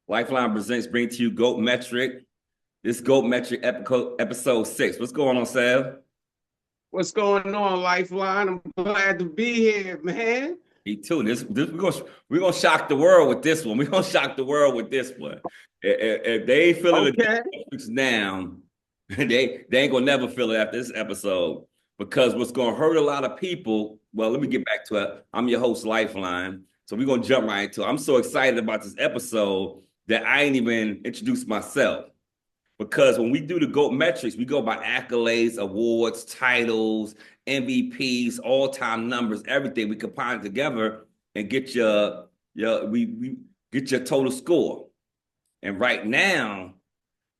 Lifeline presents bring to you GOAT Metric. This GOAT Metric episode 6. What's going on, Sam? What's going on, Lifeline? I'm glad to be here, man. Me too. We're gonna shock the world with this one. We're gonna shock the world with this one. If they ain't feeling the Okay. metrics down, they ain't gonna never feel it after this episode. Because what's gonna hurt a lot of people. Well, let me get back to it. I'm your host, Lifeline. So we're gonna jump right into it. I'm so excited about this episode that I ain't even introduced myself. Because when we do the GOAT metrics, we go by accolades, awards, titles, MVPs, all-time numbers, everything. We combine it together and get we get your total score. And right now,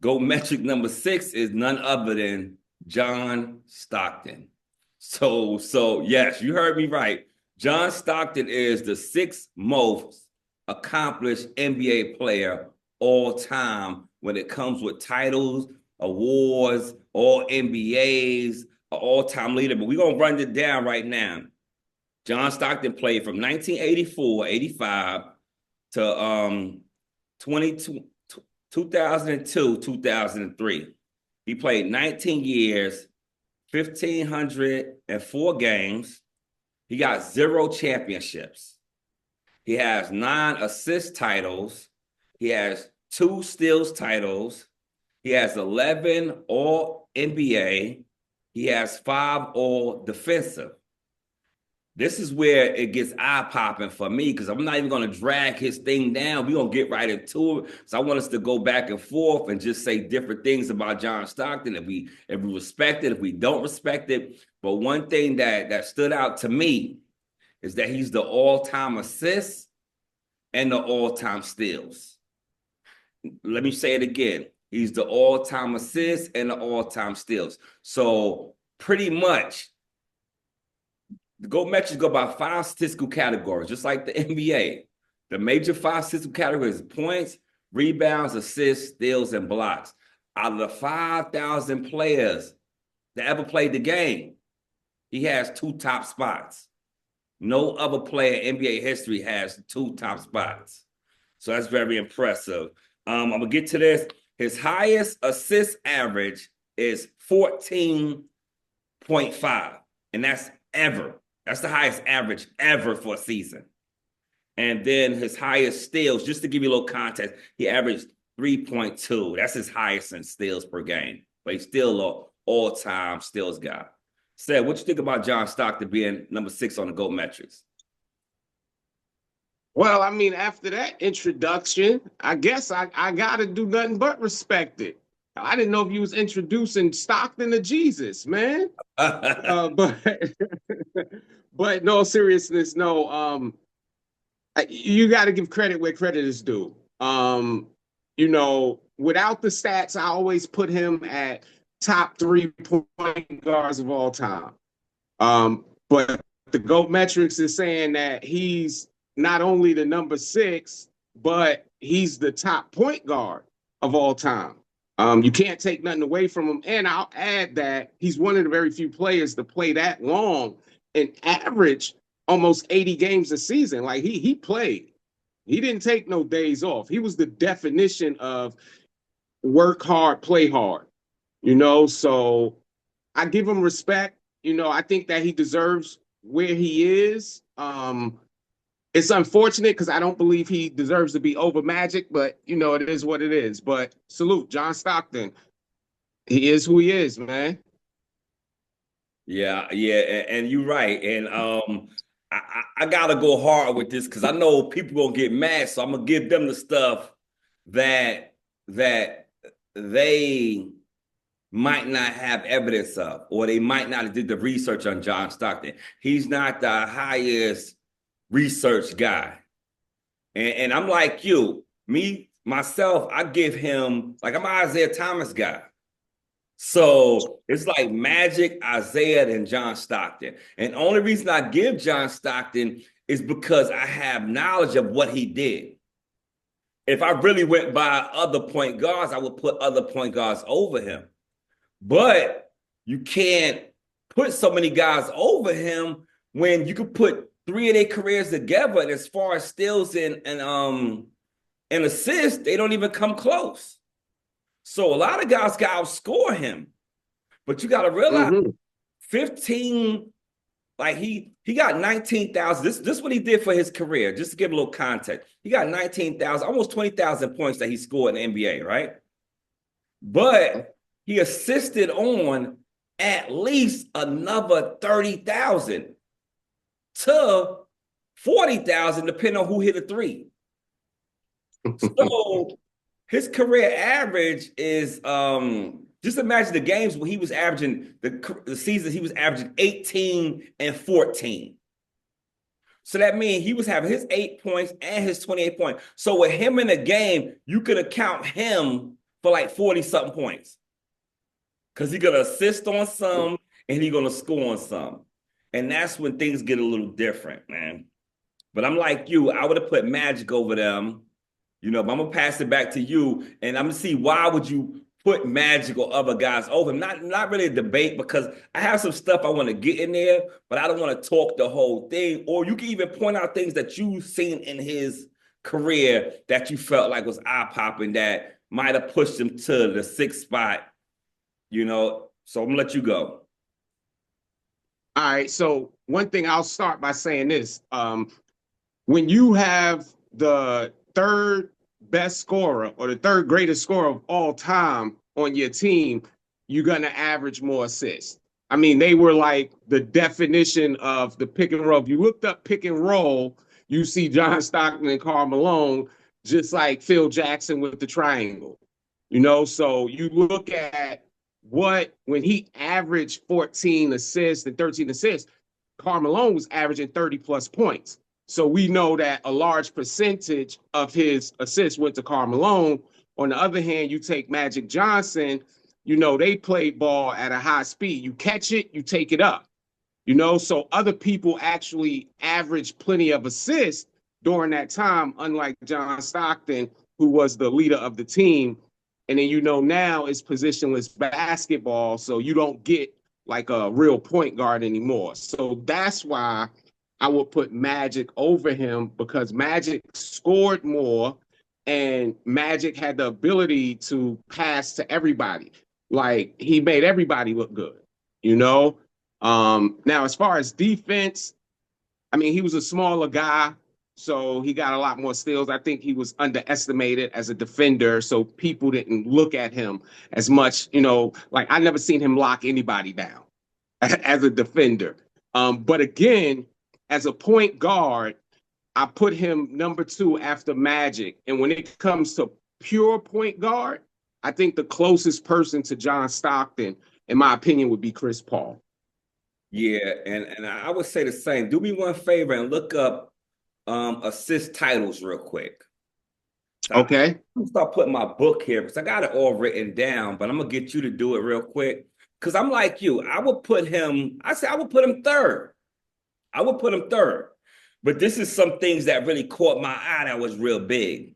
GOAT metric number 6 is none other than John Stockton. So yes, you heard me right. John Stockton is the 6th most accomplished NBA player all time when it comes with titles, awards, all NBAs, all-time leader. But we're going to run it down right now. John Stockton played from 1984, 85 to 2002, 2003. He played 19 years, 1,504 games. He got 0 championships. He has 9 assist titles. He has 2 steals titles. He has 11 all NBA. He has 5 all defensive. This is where it gets eye-popping for me because I'm not even going to drag his thing down. We're going to get right into it. So I want us to go back and forth and just say different things about John Stockton if we respect it, if we don't respect it. But one thing that stood out to me is that he's the all-time assists and the all-time steals. Let me say it again. He's the all-time assists and the all-time steals. So pretty much, the GOAT metrics go by 5 statistical categories, just like the NBA. The major 5 statistical categories: points, rebounds, assists, steals, and blocks. Out of the 5,000 players that ever played the game, he has 2 top spots. No other player in NBA history has 2 top spots. So that's very impressive. I'm going to get to this. His highest assist average is 14.5, and that's ever. That's the highest average ever for a season. And then his highest steals, just to give you a little context, he averaged 3.2. That's his highest in steals per game. But he's still an all-time steals guy. Seth, what you think about John Stockton being number 6 on the GOAT metrics? Well, I mean, after that introduction, I guess I got to do nothing but respect it. I didn't know if you was introducing Stockton to Jesus, man. But but no seriousness, no. You got to give credit where credit is due. Without the stats, I always put him at top 3 point guards of all time. But the GOAT metrics is saying that he's not only the number 6, but he's the top point guard of all time. You can't take nothing away from him. And I'll add that he's one of the very few players to play that long and average almost 80 games a season. Like he played. He didn't take no days off. He was the definition of work hard, play hard. So I give him respect. I think that he deserves where he is. It's unfortunate because I don't believe he deserves to be over Magic, but it is what it is. But salute, John Stockton. He is who he is, man. Yeah, and you're right. And I gotta go hard with this because I know people gonna get mad. So I'm gonna give them the stuff that they might not have evidence of, or they might not have did the research on John Stockton. He's not the highest research guy. And I'm like you, myself, I give him, like I'm an Isaiah Thomas guy. So it's like Magic, Isaiah, and John Stockton. And the only reason I give John Stockton is because I have knowledge of what he did. If I really went by other point guards, I would put other point guards over him. But you can't put so many guys over him when you could put 3 of their careers together. And as far as steals and And assists, they don't even come close. So a lot of guys can outscore him. But you got to realize 15, like he got 19,000. This is what he did for his career. Just to give a little context. He got 19,000, almost 20,000 points that he scored in the NBA, right? But he assisted on at least another 30,000 to 40,000, depending on who hit a three. So his career average is just imagine the games when he was averaging the seasons he was averaging 18 and 14. So that means he was having his 8 points and his 28 points. So with him in the game, you could account him for like 40 something points. Because he's gonna assist on some and he's gonna score on some. And that's when things get a little different, man. But I'm like you, I would have put Magic over them. But I'm gonna pass it back to you, and I'm gonna see why would you put Magic or other guys over him. Not really a debate, because I have some stuff I want to get in there, but I don't want to talk the whole thing. Or you can even point out things that you've seen in his career that you felt like was eye-popping that might have pushed him to the 6th spot. So I'm gonna let you go. All right. So one thing, I'll start by saying this. When you have the third best scorer or the third greatest scorer of all time on your team, you're going to average more assists. I mean, they were like the definition of the pick and roll. If you looked up pick and roll, you see John Stockton and Karl Malone, just like Phil Jackson with the triangle. So you look at when he averaged 14 assists and 13 assists, Karl Malone was averaging 30 plus points. So we know that a large percentage of his assists went to Karl Malone. On the other hand, you take Magic Johnson, they played ball at a high speed. You catch it, you take it up. So other people actually averaged plenty of assists during that time, unlike John Stockton, who was the leader of the team. And then now it's positionless basketball, so you don't get like a real point guard anymore. So that's why I would put Magic over him, because Magic scored more and Magic had the ability to pass to everybody. Like, he made everybody look good, Now, as far as defense, I mean, he was a smaller guy, so he got a lot more steals. I think he was underestimated as a defender, so people didn't look at him as much, like I never seen him lock anybody down as a defender. But again, as a point guard, I put him number 2 after Magic. And when it comes to pure point guard, I think the closest person to John Stockton, in my opinion, would be Chris Paul. Yeah, and I would say the same. Do me one favor and look up assist titles real quick. So Okay. I'm gonna start putting my book here because I got it all written down, but I'm gonna get you to do it real quick. Because I'm like you, I would put him third. I would put him third. But this is some things that really caught my eye that was real big.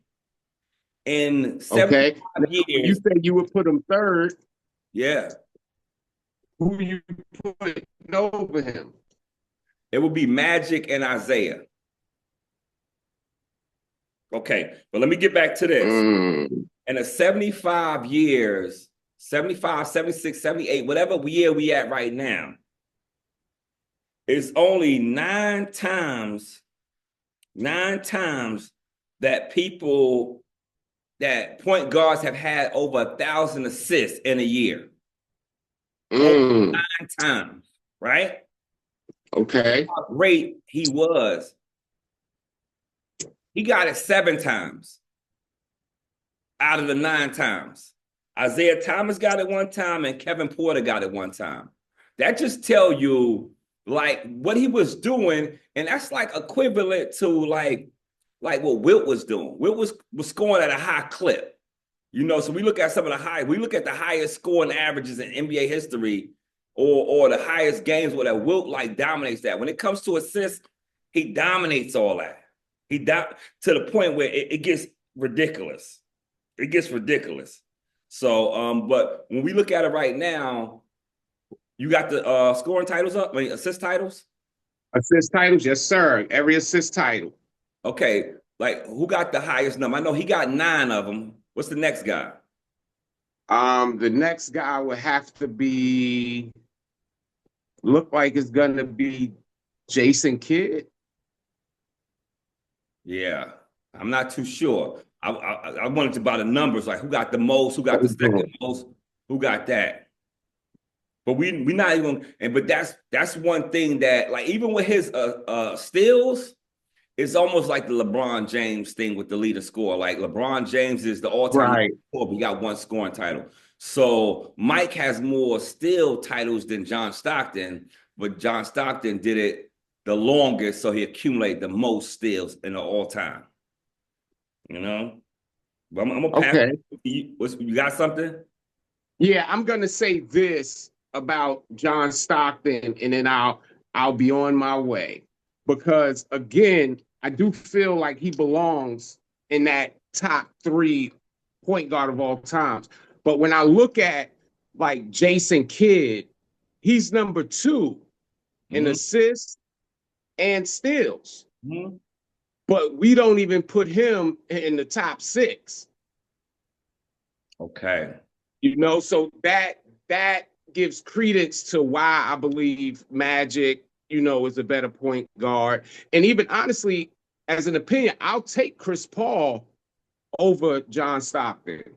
In 75 years. You said you would put him third. Yeah. Who you put over him? It would be Magic and Isaiah. Okay, but let me get back to this. In the 75 years, 75, 76, 78, whatever year we at right now, it's only 9 times that point guards have had over 1,000 assists in a year. 9 times, right? Okay. How great he was. He got it 7 times out of the 9 times. Isaiah Thomas got it 1 time and Kevin Porter got it 1 time. That just tell you like what he was doing, and that's like equivalent to like what Wilt was doing. Wilt was scoring at a high clip. So we look at the highest scoring averages in NBA history, or the highest games where that Wilt like dominates that. When it comes to assists, he dominates all that. To the point where it gets ridiculous. It gets ridiculous. So, but when we look at it right now, you got the scoring titles up, assist titles? Assist titles, yes, sir. Every assist title. Okay. Like, who got the highest number? I know he got 9 of them. What's the next guy? The next guy would have to be look like it's gonna be Jason Kidd. Yeah, I'm not too sure. I wanted to buy the numbers, like who got the most, who got the second most, who got that. But we not even, and but that's one thing that, like, even with his steals, it's almost like the LeBron James thing with the leader score. Like, LeBron James is the all-time Right. scorer, but he got 1 scoring title. So Mike has more steal titles than John Stockton, but John Stockton did it the longest, so he accumulated the most steals in the all-time. You know? But I'm gonna pass. Okay. You got something? Yeah, I'm gonna say this about John Stockton, and then I'll be on my way. Because again, I do feel like he belongs in that top 3 point guard of all times. But when I look at like Jason Kidd, he's number 2 in assists and steals. But we don't even put him in the top 6. Okay. You know, so that gives credence to why I believe Magic, you know, is a better point guard. And even honestly, as an opinion, I'll take Chris Paul over John Stockton.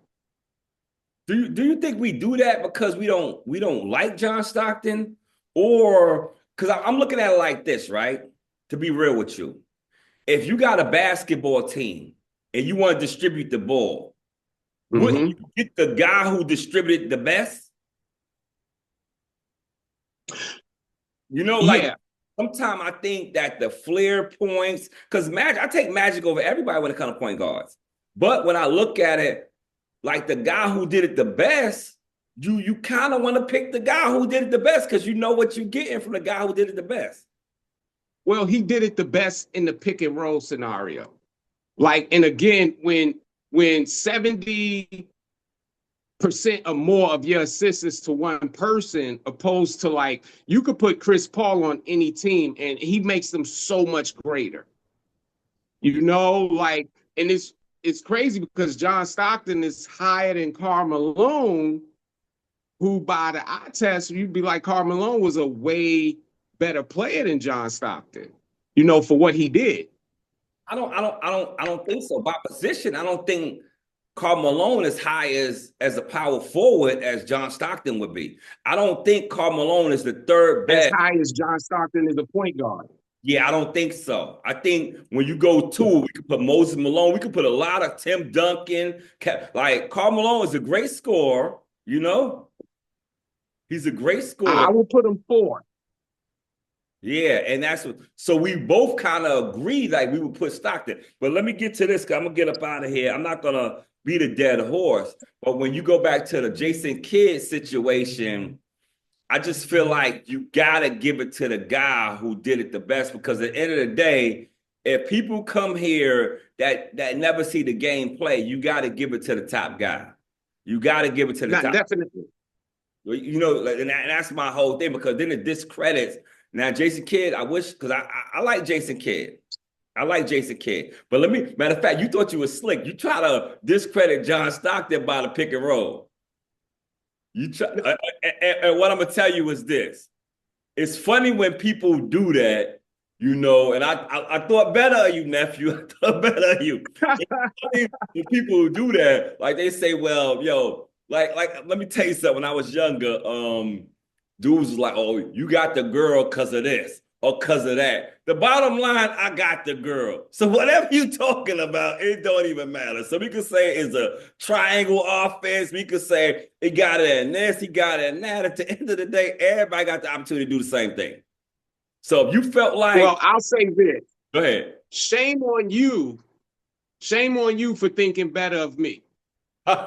Do you think we do that because we don't like John Stockton, or because I'm looking at it like this, right? To be real with you, if you got a basketball team and you want to distribute the ball, wouldn't you get the guy who distributed the best? You know, like, sometimes I think that the flair points, because Magic, I take Magic over everybody when it comes to point guards. But when I look at it, like, the guy who did it the best, you kind of want to pick the guy who did it the best because you know what you're getting from the guy who did it the best. Well, he did it the best in the pick and roll scenario. Like, and again, when 70% or more of your assists is to one person, opposed to, like, you could put Chris Paul on any team and he makes them so much greater. You know, like, and it's crazy because John Stockton is higher than Karl Malone, who by the eye test, you'd be like, Karl Malone was a way better player than John Stockton, you know, for what he did. I don't think so. By position, I don't think Karl Malone is high as a power forward as John Stockton would be. I don't think Karl Malone is the third As best. high as John Stockton is a point guard. Yeah, I don't think so. I think when you go 2, we could put Moses Malone. We could put a lot of Tim Duncan. Like, Karl Malone is a great scorer, you know? He's a great scorer. I will put him 4. Yeah, and that's what. So we both kind of agreed, like, we would put Stockton. But let me get to this, because I'm going to get up out of here. I'm not going to beat a dead horse. But when you go back to the Jason Kidd situation, I just feel like you got to give it to the guy who did it the best, because at the end of the day, if people come here that never see the game play, you got to give it to the top guy. You got to give it to the top. Definitely. You know, and that's my whole thing, because then it discredits. Now, Jason Kidd, I wish, because I like Jason Kidd. I like Jason Kidd. But matter of fact, you thought you were slick. You try to discredit John Stockton by the pick and roll. You try, and what I'm gonna tell you is this: it's funny when people do that, you know. And I thought better of you, nephew. I thought better of you. When people who do that, like, they say, "Well, yo, like, let me tell you something." When I was younger, dudes was like, "Oh, you got the girl because of this or because of that." The bottom line, I got the girl. So whatever you talking about, it don't even matter. So we could say it's a triangle offense. We could say he got it in this, he got it in that. At the end of the day, everybody got the opportunity to do the same thing. So if you felt like... Well, I'll say this. Go ahead. Shame on you. Shame on you for thinking better of me. Hey,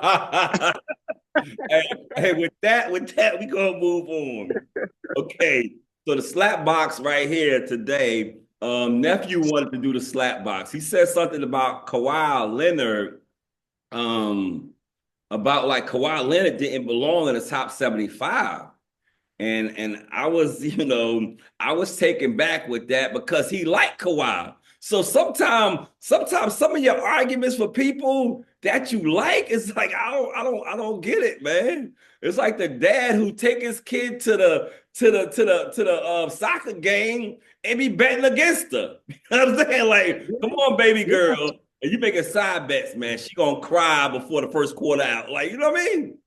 with that, we gonna move on. Okay. So the slap box right here today, nephew wanted to do the slap box. He said something about Kawhi Leonard, about, like, Kawhi Leonard didn't belong in the top 75. And I was, I was taken back with that because he liked Kawhi. So sometimes some of your arguments for people that you like, it's like I don't get it, man. It's like the dad who take his kid to the soccer game and be betting against her. You know what I'm saying? Like, come on, baby girl. And you making side bets, man. She gonna cry before the first quarter out. Like, you know what I mean?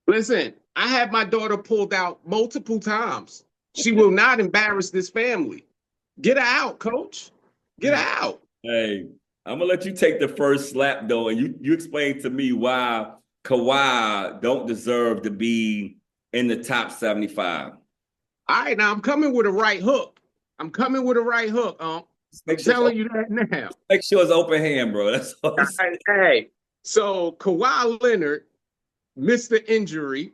Listen, I had my daughter pulled out multiple times. She will not embarrass this family. Get her out, coach. Get her out. Hey, I'm gonna let you take the first slap though, and you explain to me why Kawhi don't deserve to be in the top 75. All right, now I'm coming with a right hook. I'm coming with a right hook. I'm telling you that now. Make sure it's open hand, bro. That's all I'm saying. Hey, so Kawhi Leonard missed the injury.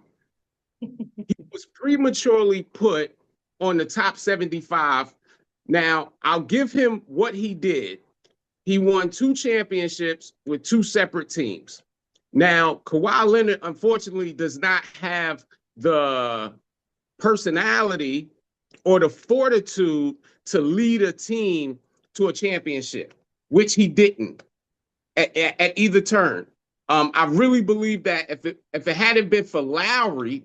He was prematurely put on the top 75. Now, I'll give him what he did. He won 2 championships with 2 separate teams. Now, Kawhi Leonard, unfortunately, does not have the personality or the fortitude to lead a team to a championship, which he didn't at either turn. I really believe that if it hadn't been for Lowry,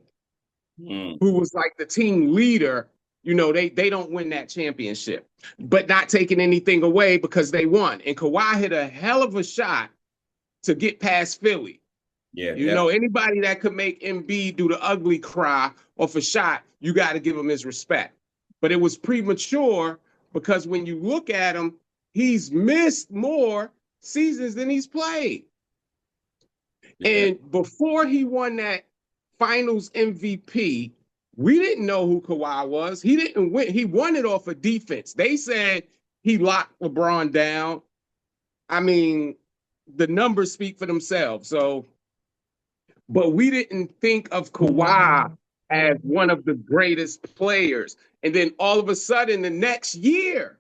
who was like the team leader, you know, they don't win that championship. But not taking anything away because they won. And Kawhi hit a hell of a shot to get past Philly. Yeah, you know, anybody that could make Embiid do the ugly cry off a shot, you got to give him his respect. But it was premature because when you look at him, he's missed more seasons than he's played. Yeah. And before he won that Finals MVP, we didn't know who Kawhi was. He didn't win. He won it off of defense. They said he locked LeBron down. I mean, the numbers speak for themselves. So, but we didn't think of Kawhi as one of the greatest players. And then all of a sudden, the next year,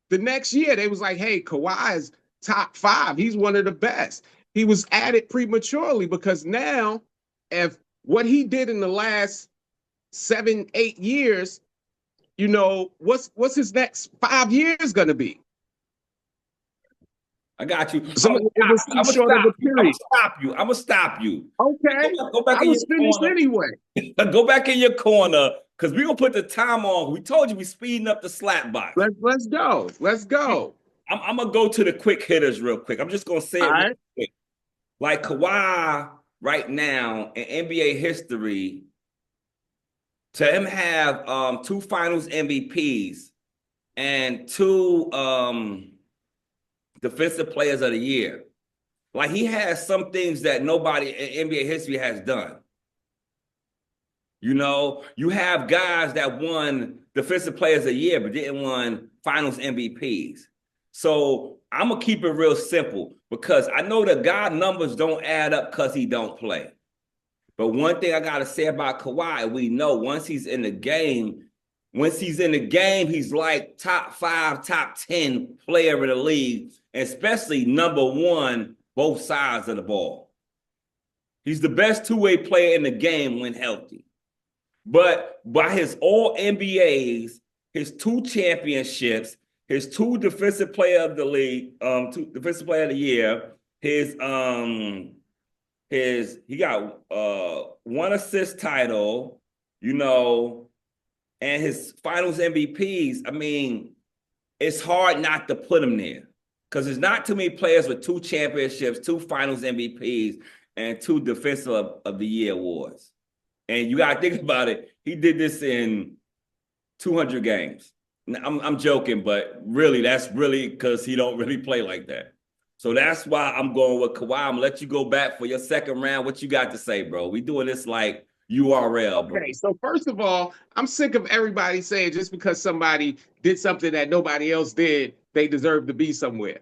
they was like, hey, Kawhi is top 5. He's one of the best. He was added prematurely because now, if what he did in the last 7-8 years, you know, what's his next 5 years going to be? I got you. So I'm gonna stop you. Okay. Go back in your corner. Anyway. Go back in your corner because we're gonna put the time on. We told you we speeding up the slap box. Let's go. I'm gonna go to the quick hitters real quick. I'm just gonna say it real quick. Like Kawhi right now in NBA history, to him have 2 Finals MVPs and 2 Defensive Players of the Year. Like he has some things that nobody in NBA history has done. You know, you have guys that won Defensive Players of the Year but didn't win Finals MVPs. So I'm gonna keep it real simple because I know the guy numbers don't add up because he don't play. But one thing I gotta say about Kawhi, we know once he's in the game, he's like top 5, top 10 player in the league, especially number 1, both sides of the ball. He's the best 2-way player in the game when healthy. But by his all NBAs, his 2 championships, his 2 defensive player of the league, 2 defensive player of the year, he got 1 assist title, you know, and his Finals MVPs. I mean, it's hard not to put him there because there's not too many players with 2 championships, 2 Finals MVPs, and 2 Defensive of the Year awards. And you got to think about it. He did this in 200 games. I'm joking, but really, that's really because he don't really play like that. So that's why I'm going with Kawhi. I'm going to let you go back for your second round. What you got to say, bro? We doing this like URL, bro. Okay, so first of all, I'm sick of everybody saying just because somebody did something that nobody else did, they deserve to be somewhere.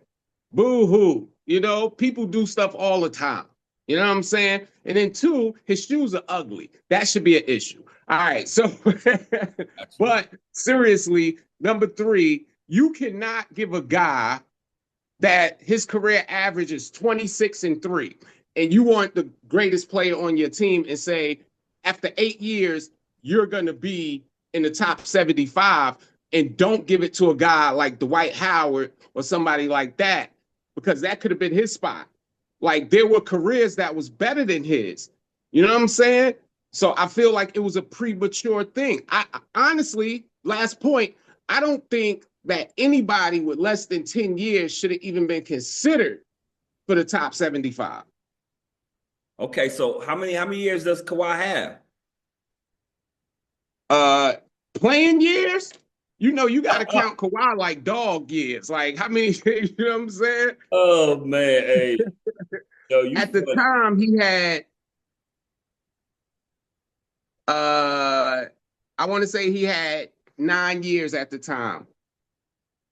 Boo-hoo. You know, people do stuff all the time. You know what I'm saying? And then 2, his shoes are ugly. That should be an issue. All right, so, but seriously, number 3, you cannot give a guy that his career average is 26-3, and you want the greatest player on your team and say, after 8 years, you're going to be in the top 75, and don't give it to a guy like Dwight Howard or somebody like that, because that could have been his spot. Like there were careers that was better than his. You know what I'm saying? So I feel like it was a premature thing. I honestly, last point, I don't think that anybody with less than 10 years should have even been considered for the top 75. Okay, so how many years does Kawhi have? Playing years, you know, you got to count Kawhi like dog years. Like how many, you know what I'm saying? Oh man, hey. Yo, At the time he had I want to say he had 9 years at the time.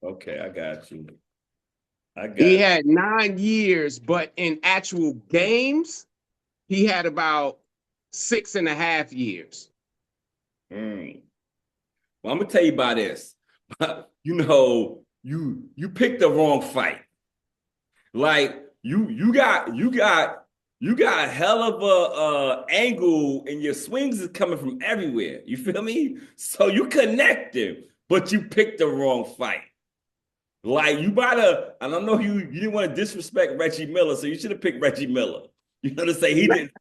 Okay, I got you. He had 9 years, but in actual games, he had about 6.5 years. Well, I'm gonna tell you about this. You know, you picked the wrong fight. Like you got a hell of a angle, and your swings is coming from everywhere. You feel me? So you connected, but you picked the wrong fight. Like you gotta, and I know you didn't want to disrespect Reggie Miller, so you should have picked Reggie Miller. You know to say he didn't,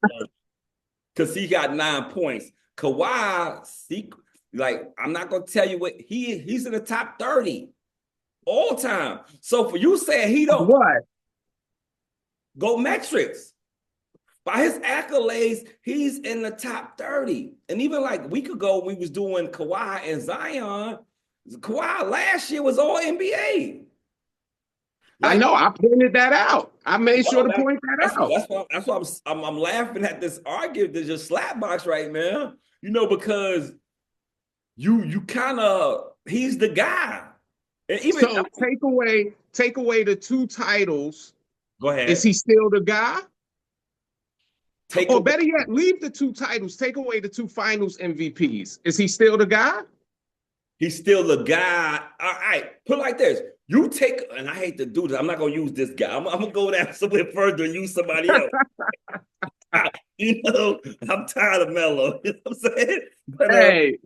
because he got 9 points. Kawhi, like I'm not gonna tell you what he's in the top 30 all time. So for you saying he don't what go metrics. By his accolades, he's in the top 30. And even like a week ago, we was doing Kawhi and Zion. Kawhi last year was all NBA. Like, I know, I pointed that out. I made sure to point that out. That's why I'm laughing at this argument. There's just slapbox right now. You know, because you kind of, he's the guy. And even so take away the 2 titles. Go ahead. Is he still the guy? Or better yet, leave the 2 titles. Take away the 2 finals MVPs. Is he still the guy? He's still the guy. All right, put it like this. You take, and I hate to do this. I'm not going to use this guy. I'm going to go down somewhere further and use somebody else. You know, I'm tired of Melo. You know what I'm saying? But, hey.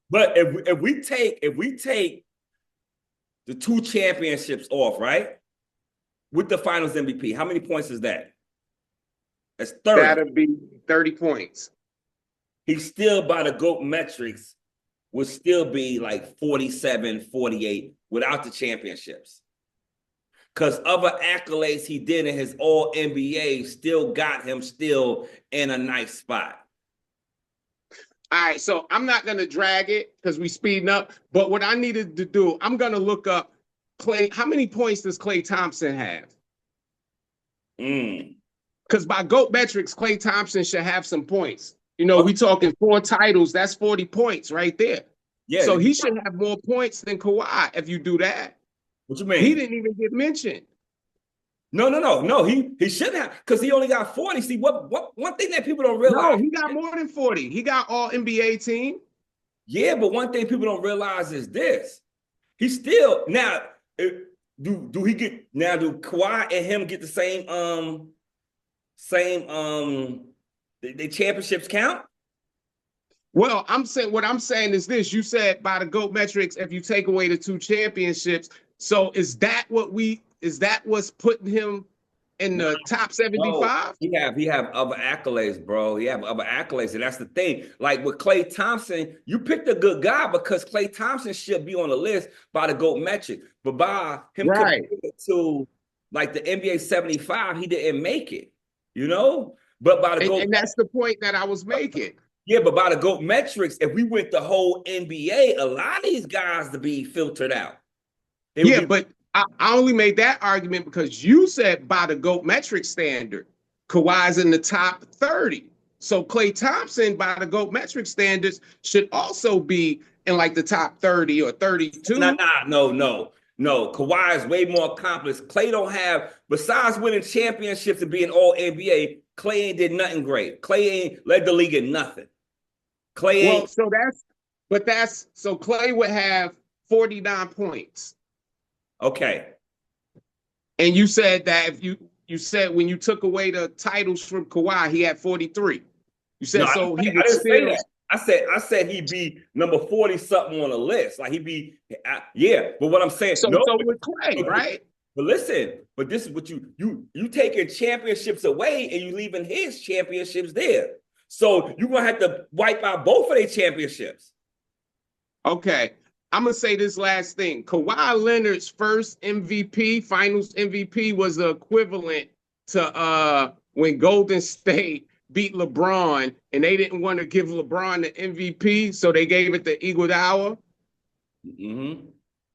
But if we take the 2 championships off, right? With the finals MVP, how many points is that? That's 30. That'll be 30 points. He's still by the GOAT metrics, would still be like 47, 48 without the championships. Because other accolades he did in his all NBA still got him still in a nice spot. All right, so I'm not going to drag it because we speeding up. But what I needed to do, I'm going to look up Klay. How many points does Klay Thompson have? Because by GOAT metrics, Klay Thompson should have some points. You know, we talking 4 titles. That's 40 points right there. Yeah. So he should have more points than Kawhi if you do that. What you mean? He didn't even get mentioned. No. He shouldn't have, because he only got 40. See, what one thing that people don't realize. No, he got more than 40. He got all NBA team. Yeah, but one thing people don't realize is this. He still now do he get now? Do Kawhi and him get the same the championships count? Well, what I'm saying is this. You said by the GOAT metrics, if you take away the 2 championships, so is that what's putting him in the top 75? No, he have other accolades, bro. He have other accolades, and that's the thing. Like with Klay Thompson, you picked a good guy because Klay Thompson should be on the list by the GOAT metric, but by him compared to like the NBA 75, he didn't make it. You know, but by the GOAT, and that's the point that I was making. Yeah, but by the GOAT metrics, if we went the whole NBA, a lot of these guys to be filtered out. But I only made that argument because you said by the GOAT metric standard, Kawhi's in the top 30. So Klay Thompson, by the GOAT metric standards, should also be in like the top 30 or 32. No. Kawhi is way more accomplished. Klay don't have, besides winning championships and being all NBA, Klay ain't did nothing great. Klay ain't led the league in nothing. Klay ain't. So Klay would have 49 points. Okay. And you said that if you said when you took away the titles from Kawhi, he had 43. You said he would still. I said he'd be number 40 something on the list. Like he'd be, yeah. But what I'm saying, So no. with Clay, right? But listen, but this is what you taking championships away and you leaving his championships there. So you're gonna have to wipe out both of their championships. Okay. I'm gonna say this last thing. Kawhi Leonard's first MVP, finals MVP, was the equivalent to when Golden State beat LeBron and they didn't want to give LeBron the MVP, so they gave it to Iguodala. Mm-hmm.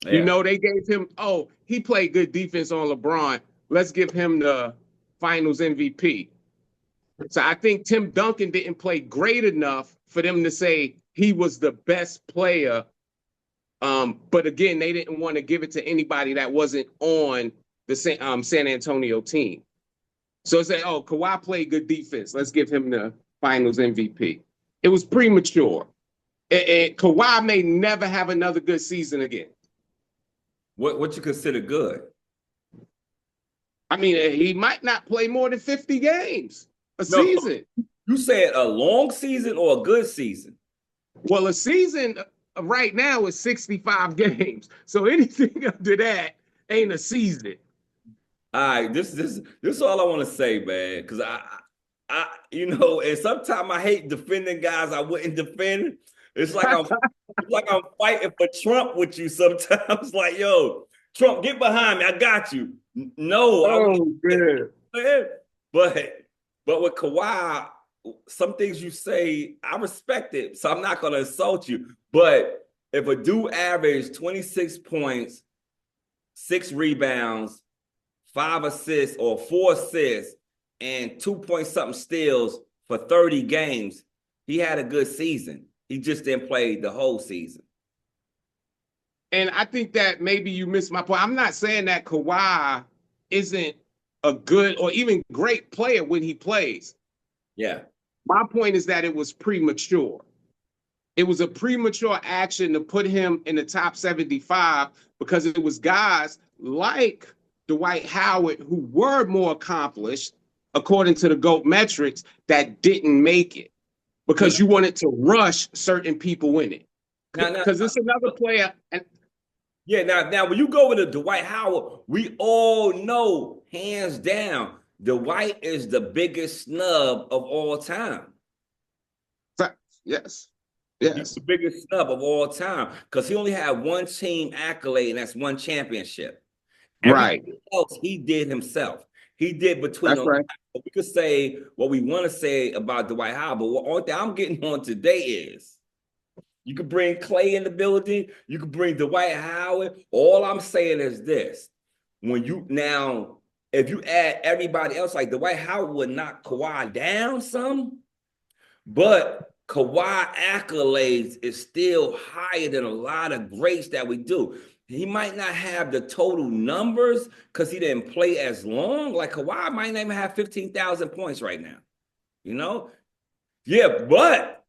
Yeah. You know, they gave him, oh, he played good defense on LeBron. Let's give him the finals MVP. So I think Tim Duncan didn't play great enough for them to say he was the best player. But again, they didn't want to give it to anybody that wasn't on the San Antonio team. So say, oh, Kawhi played good defense. Let's give him the finals MVP. It was premature. And Kawhi may never have another good season again. What you consider good? I mean, he might not play more than 50 games a season. You said a long season or a good season? Well, a season right now is 65 games. So anything under that ain't a season. All right, this is all I want to say, man. Because I and sometimes I hate defending guys I wouldn't defend. It's like I'm fighting for Trump with you sometimes. Like, yo, Trump, get behind me. I got you. No, man. But with Kawhi, some things you say, I respect it. So I'm not gonna insult you. But if a dude averaged 26 points, 6 rebounds, 5 assists or 4 assists, and 2-point-something steals for 30 games, he had a good season. He just didn't play the whole season. And I think that maybe you missed my point. I'm not saying that Kawhi isn't a good or even great player when he plays. Yeah. My point is that it was premature. It was a premature action to put him in the top 75 because it was guys like Dwight Howard who were more accomplished, according to the GOAT metrics, that didn't make it. Because you wanted to rush certain people in it. Because it's another player. Now when you go with a Dwight Howard, we all know, hands down, Dwight is the biggest snub of all time. Yes. He's the biggest snub of all time because he only had one team accolade, and that's one championship. Everything else he did himself. He did between them. Right. We could say what we want to say about Dwight Howard, but what I'm getting on today is you could bring Clay in the building, you could bring Dwight Howard. All I'm saying is this: if you add everybody else, like Dwight Howard would knock Kawhi down some, but Kawhi accolades is still higher than a lot of greats that we do. He might not have the total numbers because he didn't play as long. Like Kawhi might not even have 15,000 points right now. Yeah, but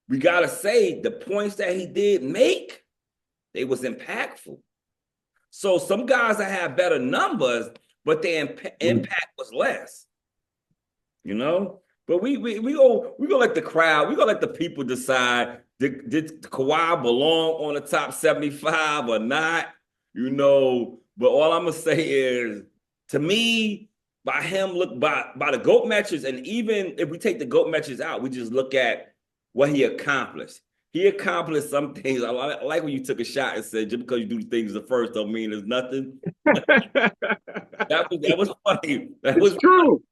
we got to say the points that he did make, they was impactful. So some guys that have better numbers, but their impact was less. But we gonna let the crowd, we gonna let the people decide. Did Kawhi belong on the top 75 or not? But all I'm gonna say is, to me, by the GOAT metrics, and even if we take the GOAT metrics out, we just look at what he accomplished. He accomplished some things. I like when you took a shot and said, just because you do things the first don't mean there's nothing. that was funny. That was true.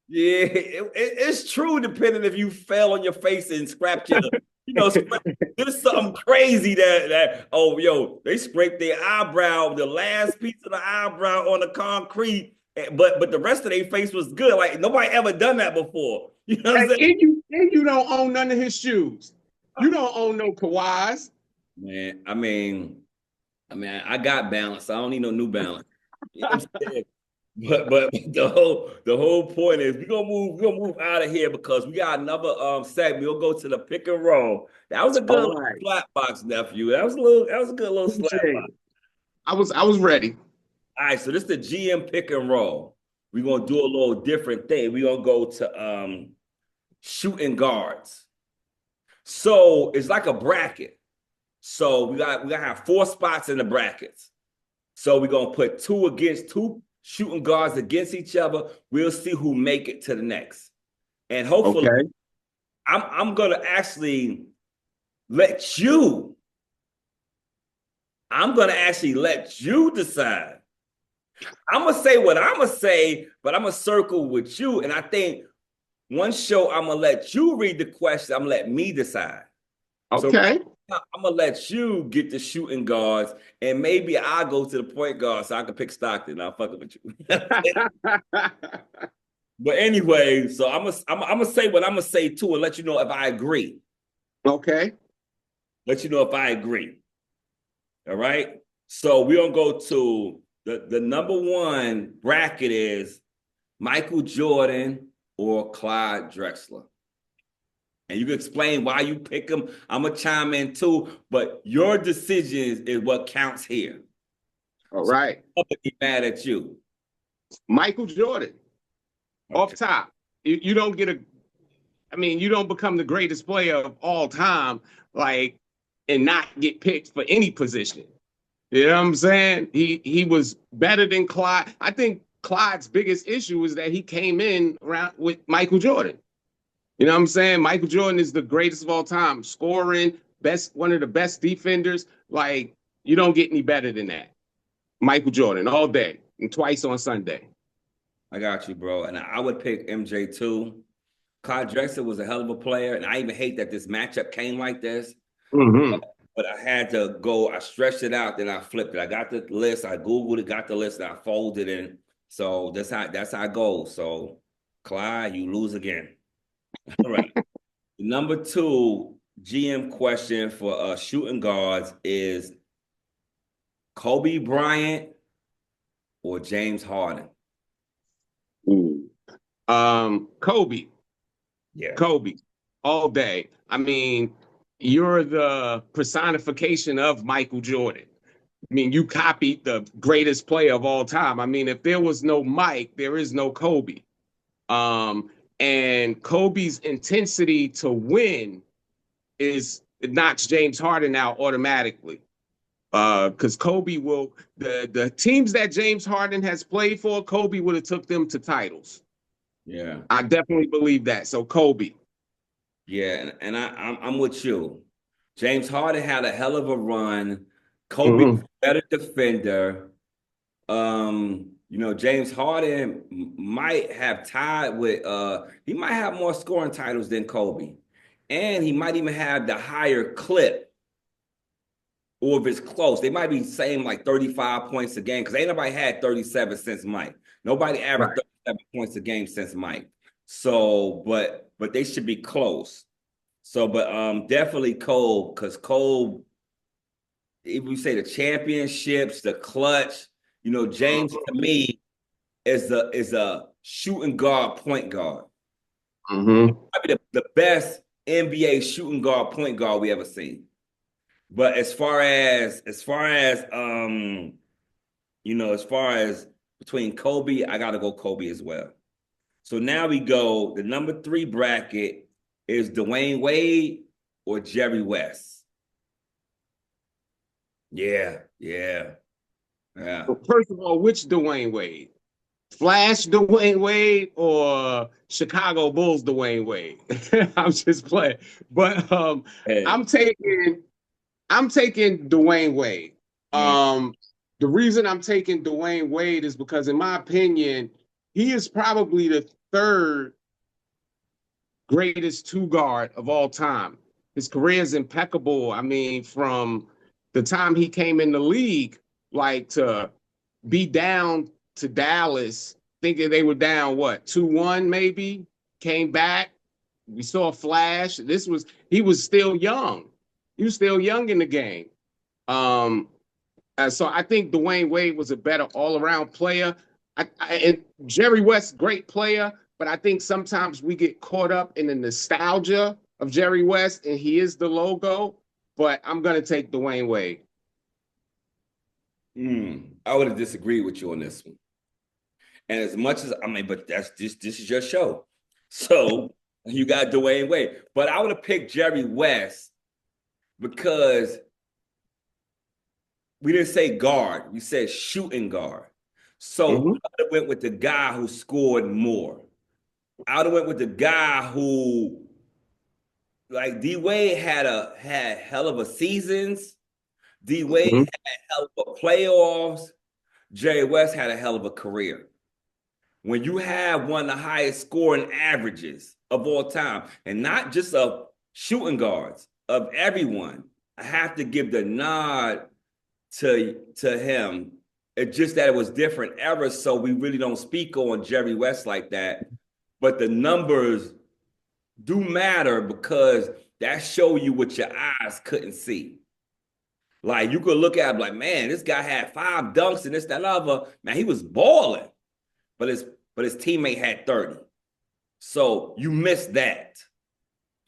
Yeah, it's true, depending if you fell on your face and scrapped your, there's something crazy that they scraped their eyebrow, the last piece of the eyebrow on the concrete, but the rest of their face was good. Like nobody ever done that before. You know what I'm saying? And you don't own none of his shoes. You don't own no Kawhis. Man, I mean, I got balance. I don't need no New Balance. You know what I'm saying? But the whole point is we're gonna move out of here because we got another segment. We'll go to the pick and roll. That was a good slap box, nephew. That was a good little slap box. I was ready. All right, so this is the GM pick and roll. We're gonna do a little different thing. We're gonna go to shooting guards. So it's like a bracket. So we gotta have 4 spots in the brackets. So we're gonna put two shooting guards against each other. We'll see who make it to the next. And hopefully, Okay. I'm gonna actually let you. I'm gonna actually let you decide. I'm gonna say what I'm gonna say, but I'm gonna circle with you. And I think one show I'm gonna let you read the question. I'm gonna let me decide. So Okay. I'm gonna let you get the shooting guards, and maybe I'll go to the point guard so I can pick Stockton. I'll fuck with you. But anyway, so I'm gonna say what I'm gonna say too, and let you know if I agree. Okay. Let you know if I agree. All right. So we're gonna go to the number 1 bracket is Michael Jordan or Clyde Drexler. And you can explain why you pick them. I'm gonna chime in too, but your decision is what counts here. All So right. I'm gonna be mad at you. Michael Jordan, off Okay. top. You don't get you don't become the greatest player of all time, like, and not get picked for any position. You know what I'm saying? He was better than Clyde. I think Clyde's biggest issue is that he came in around with Michael Jordan. You know what I'm saying? Michael Jordan is the greatest of all time, scoring, one of the best defenders. Like, you don't get any better than that. Michael Jordan all day and twice on Sunday. I got you, bro. And I would pick MJ too. Clyde Drexler was a hell of a player, and I even hate that this matchup came like this. Mm-hmm. But I had to go. I stretched it out, then I flipped it. I got the list. I googled it, got the list, and I folded it in. So that's how it goes. So Clyde, you lose again. All right. Number 2 GM question for shooting guards is Kobe Bryant or James Harden. Ooh. Kobe. Yeah. Kobe, all day. I mean, you're the personification of Michael Jordan. I mean, you copied the greatest player of all time. I mean, if there was no Mike, there is no Kobe. And Kobe's intensity to win is it knocks James Harden out automatically. Because Kobe will the teams that James Harden has played for, Kobe would have took them to titles. Yeah. I definitely believe that. So Kobe. Yeah, and I'm with you. James Harden had a hell of a run. Kobe was Mm-hmm. a better defender. James Harden might have tied with he might have more scoring titles than Kobe. And he might even have the higher clip, or if it's close, they might be saying like 35 points a game because ain't nobody had 37 since Mike. Nobody averaged Right. 37 points a game since Mike. So, but they should be close. So, but definitely Cole, because Cole, if we say the championships, the clutch, James to me is a shooting guard, point guard. Mm-hmm. Probably the best NBA shooting guard, point guard we ever seen. But as far as between Kobe, I gotta go Kobe as well. So now we go, the number 3 bracket is Dwayne Wade or Jerry West. Yeah, yeah, yeah. First of all, which Dwayne Wade? Flash Dwayne Wade or Chicago Bulls Dwayne Wade? I'm just playing. But Hey. I'm taking I'm taking Dwayne Wade. Mm, Um, the reason I'm taking Dwayne Wade is because, in my opinion, he is probably the third greatest two guard of all time. His career is impeccable. I mean, from the time he came in the league, like to be down to Dallas, thinking they were down what 2-1 maybe, came back. We saw a flash. He was still young. He was still young in the game. Um, so I think Dwayne Wade was a better all-around player. And Jerry West, great player, but I think sometimes we get caught up in the nostalgia of Jerry West, and he is the logo. But I'm gonna take Dwayne Wade. I would have disagreed with you on this one. And as much as but this is your show. So You got Dwayne Wade. But I would have picked Jerry West because we didn't say guard. We said shooting guard. So I would have went with the guy who scored more. I would have went with the guy who, like D Wade had hell of a seasons. D Wade Mm-hmm. had hell of a playoffs. Jerry West had a hell of a career. When you have one of the highest scoring averages of all time, and not just of shooting guards, of everyone, I have to give the nod to him. It's just that it was different eras, so we really don't speak on Jerry West like that. But the numbers do matter because that show you what your eyes couldn't see. Like you could look at him like, man, this guy had 5 dunks and this, that, and other. Man, he was balling, but his teammate had 30. So you missed that,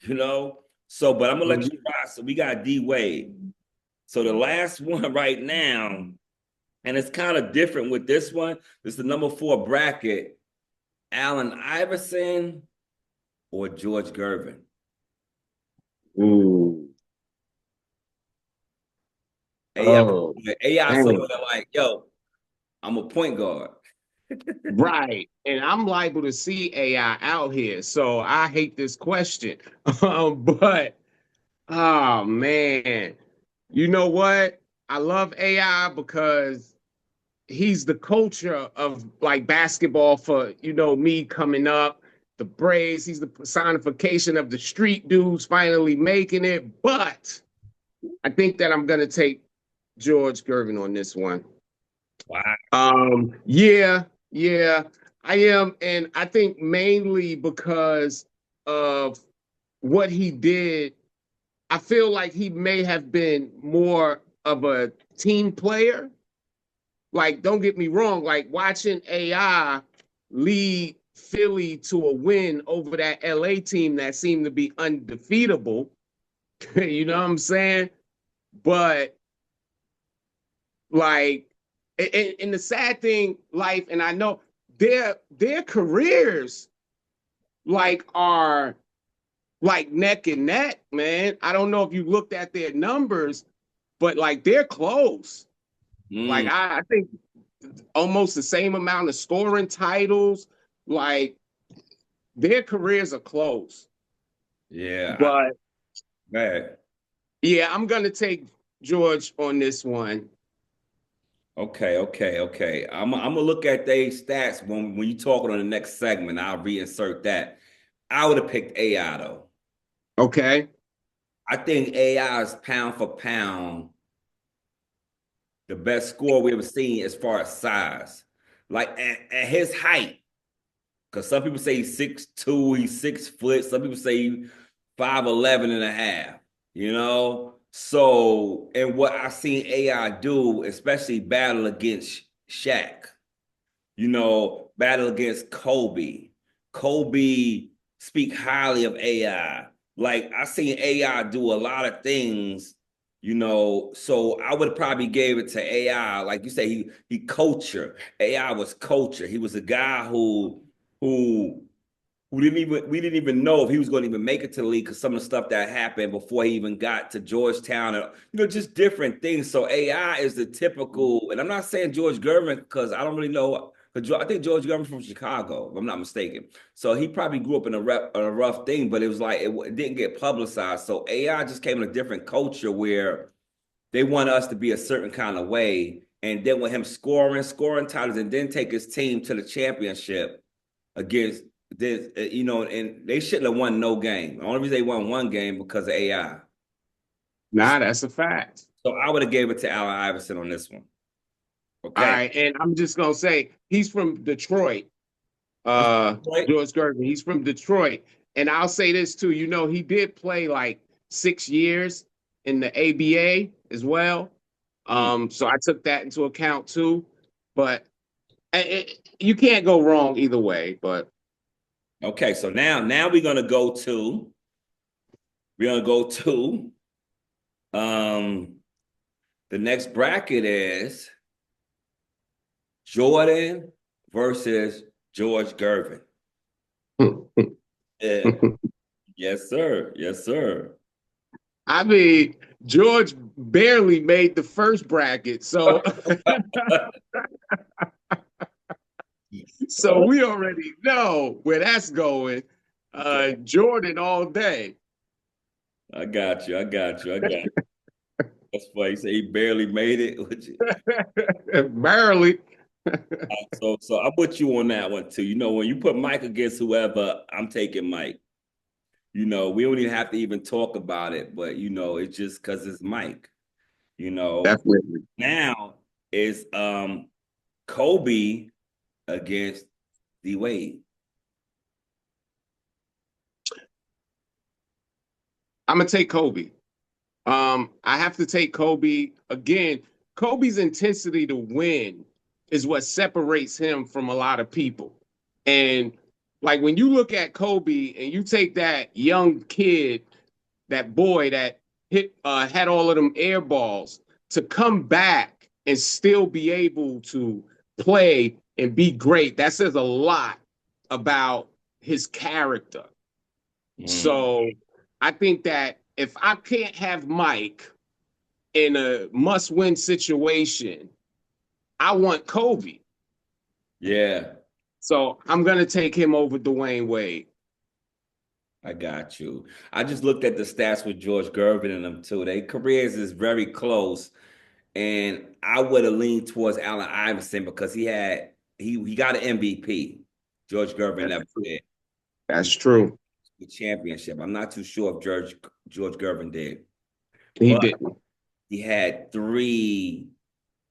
you know? So, but I'm gonna let you ride. So we got D Wade. So the last one right now, and it's kind of different with this one. This is the number 4 bracket. Allen Iverson or George Gervin? Ooh. AI, Oh, AI so dang. they're like, yo, I'm a point guard. Right. And I'm liable to see AI out here. So I hate this question. But oh man, you know what? I love AI because he's the culture of like basketball for, me coming up. The Braves, he's the personification of the street dudes finally making it. But I think that I'm gonna take George Gervin on this one. Wow. Yeah, yeah, I am, and I think mainly because of what he did. I feel like he may have been more of a team player. Like, don't get me wrong, like watching AI lead Philly to a win over that LA team that seemed to be undefeatable. You know what I'm saying? But like, and the sad thing, Life, and I know their careers like are like neck and neck, man. I don't know if you looked at their numbers, but like they're close. Like Mm, I think almost the same amount of scoring titles. Like their careers are close. yeah, But man. yeah, I'm gonna take George on this one. Okay. I'm gonna look at their stats when you talking on the next segment. I'll reinsert that. I would have picked AI though. Okay. I think AI is pound for pound the best score we ever seen as far as size. Like at his height, because some people say he's 6'2", he's 6 foot. Some people say he's 5'11" and a half, you know? So, and what I seen AI do, especially battle against Shaq, battle against Kobe. Kobe speak highly of AI. Like I seen AI do a lot of things, so I would probably gave it to AI. Like you say, he culture. AI was culture. He was a guy who who didn't even we didn't even know if he was going to even make it to the league because some of the stuff that happened before he even got to Georgetown and just different things. So AI is the typical, and I'm not saying George Gervin because I don't really know. I think George Gervin's from Chicago, if I'm not mistaken. So he probably grew up in a rough thing, but it was like it didn't get publicized. So AI just came in a different culture where they want us to be a certain kind of way, and then with him scoring titles, and then take his team to the championship against this, and they shouldn't have won no game. The only reason they won one game because of AI. Nah, that's a fact. So I would have gave it to Allen Iverson on this one. All Okay. right, and I'm just gonna say he's from Detroit. Right? George Gervin. He's from Detroit. And I'll say this too, he did play like 6 years in the ABA as well. Mm. So I took that into account too. But you can't go wrong either way. But Okay, so now we're gonna go to um the next bracket is Jordan versus George Gervin. Yeah. Yes, sir. Yes, sir. I mean, George barely made the first bracket, so so we already know where that's going. Jordan all day. I got you. I got you. I got you. That's why he said he barely made it. Barely. So I put you on that one too. You know, when you put Mike against whoever, I'm taking Mike. You know, we don't even have to even talk about it, but you know, it's just because it's Mike. You know, Definitely. now is Kobe against D Wade. I'm gonna take Kobe. I have to take Kobe again. Kobe's intensity to win is what separates him from a lot of people. And like when you look at Kobe and you take that young kid, that boy that had all of them air balls, to come back and still be able to play and be great, that says a lot about his character. Mm. So I think that if I can't have Mike in a must-win situation, I want Kobe. Yeah, So I'm gonna take him over Dwayne Wade. I got you. I just looked at the stats with George Gervin and them too. Their careers is very close. And I would have leaned towards Allen Iverson because he got an MVP. George Gervin That's never true. did. That's true. The championship. I'm not too sure if George Gervin did, He but didn't. he had three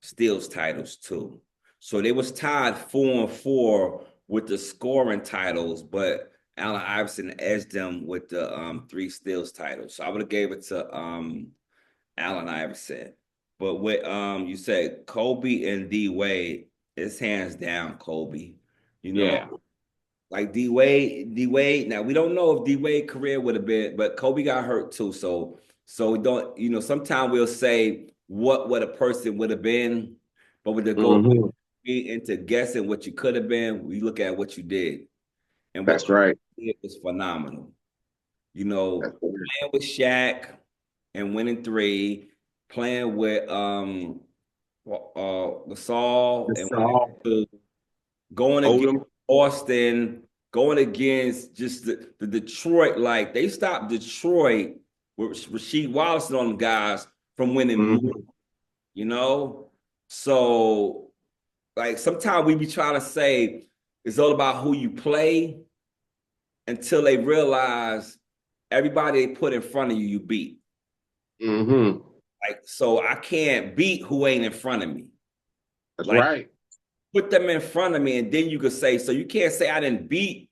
steals titles too. So they was tied 4-4 with the scoring titles, but Allen Iverson edged them with the three steals titles. So I would have gave it to Allen Iverson. But with you said Kobe and D Wade, it's hands down Kobe. You know, Yeah. like D Wade. Now we don't know if D Wade career would have been, but Kobe got hurt too. So we don't, sometimes we'll say what a person would have been, but with the go Hmm. into guessing what you could have been, we look at what you did. And what That's Kobe right. did was phenomenal. That's right. Playing with Shaq and winning three, playing with Gasol and It's winning all two, going against Odom. Austin, going against just the Detroit, like they stopped Detroit with Rasheed Wallace on them guys from winning more, Hmm. you know? So like sometimes we be trying to say it's all about who you play until they realize everybody they put in front of you, you beat. Hmm. Like, so I can't beat who ain't in front of me. That's Like, right. put them in front of me, and then you could say, so you can't say I didn't beat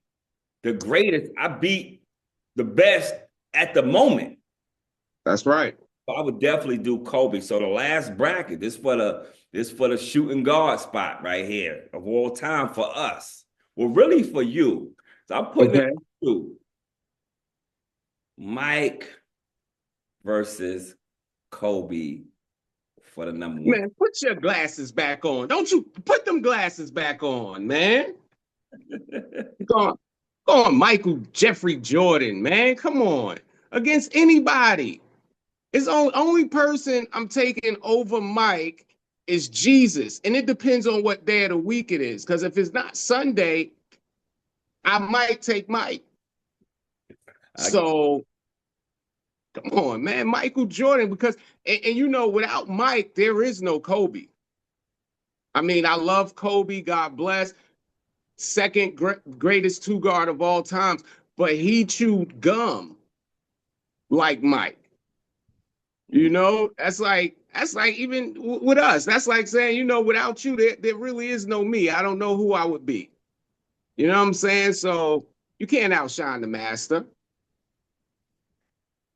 the greatest. I beat the best at the moment. That's right. So I would definitely do Kobe. So the last bracket, this for the shooting guard spot right here of all time for us. Well, really for you. So I'm putting it Okay. to Mike versus Kobe for the number one. Man, put your glasses back on. Don't you put them glasses back on, man. Go on, go on, Michael Jeffrey Jordan, man. Come on. Against anybody. It's the only person I'm taking over Mike is Jesus. And it depends on what day of the week it is. Because if it's not Sunday, I might take Mike. I, So come on, man. Michael Jordan, because without Mike, there is no Kobe. I mean, I love Kobe, God bless. Second greatest two guard of all times, but he chewed gum like Mike. That's like even with us. That's like saying, without you, there really is no me. I don't know who I would be. You know what I'm saying? So you can't outshine the master.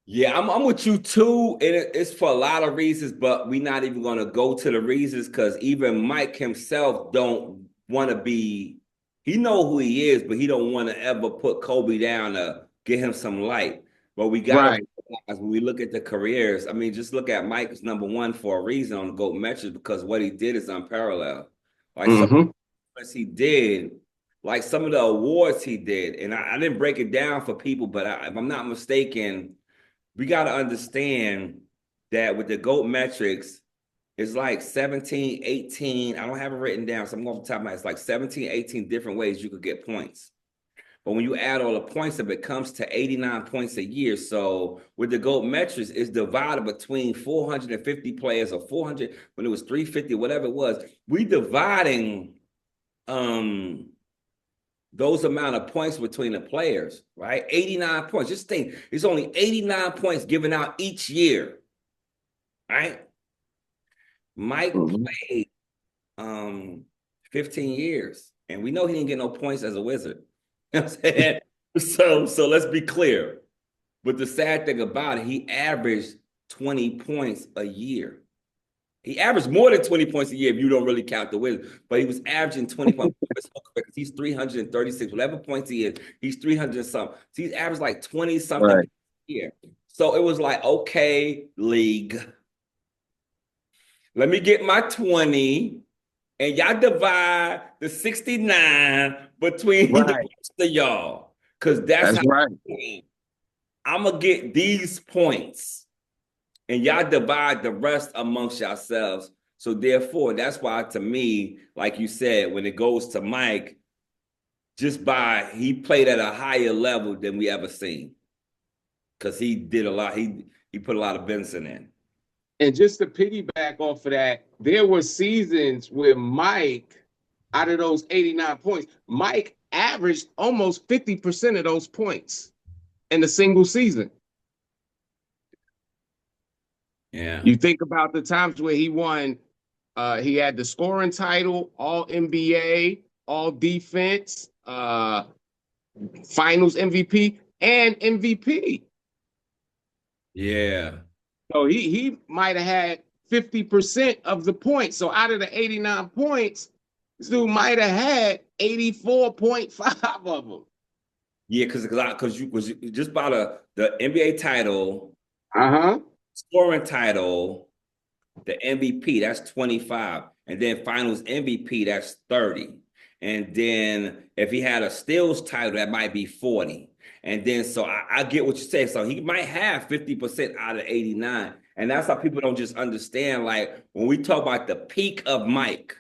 Yeah, I'm with you too, and it's for a lot of reasons, but we're not even gonna go to the reasons because even Mike himself don't want to be. He know who he is, but he don't want to ever put Kobe down to get him some light. But we gotta Right. realize when we look at the careers. I mean, just look at Mike's number one for a reason on the GOAT metrics because what he did is unparalleled. Like so Mm-hmm. much he did. like some of the awards he did, and I didn't break it down for people, but if I'm not mistaken, we got to understand that with the GOAT metrics, it's like 17, 18. I don't have it written down, so I'm going off the top of my head. It's like 17, 18 different ways you could get points. But when you add all the points up, it comes to 89 points a year. So with the GOAT metrics, it's divided between 450 players or 400, when it was 350, whatever it was. We dividing those amount of points between the players, right? 89 points. Just think, it's only 89 points given out each year, right? Mike played 15 years, and we know he didn't get no points as a Wizard. You know what I'm saying? So let's be clear. But the sad thing about it, he averaged 20 points a year. He averaged more than 20 points a year if you don't really count the Wizard, but he was averaging 20 points because he's 336, whatever points he is, he's 300 something. So he's averaged like 20 something a year. So it was like, okay, league, let me get my 20 and y'all divide the 69 between the rest of y'all. Because that's how right. I'm going to get these points. And y'all divide the rest amongst yourselves. So therefore, that's why to me, like you said, when it goes to Mike, he played at a higher level than we ever seen. Because he did a lot, he put a lot of Benson in. And just to piggyback off of that, there were seasons where Mike, out of those 89 points, Mike averaged almost 50% of those points in a single season. Yeah. You think about the times where he won, he had the scoring title, all NBA, all defense, finals MVP, and MVP. Yeah. So he might have had 50% of the points. So out of the 89 points, this dude might have had 84.5 of them. Yeah, because you just by the NBA title, scoring title, the MVP, that's 25. And then finals MVP, that's 30. And then if he had a steals title, that might be 40. And then so I get what you say. So he might have 50% out of 89. And that's how people don't just understand. Like when we talk about the peak of Mike,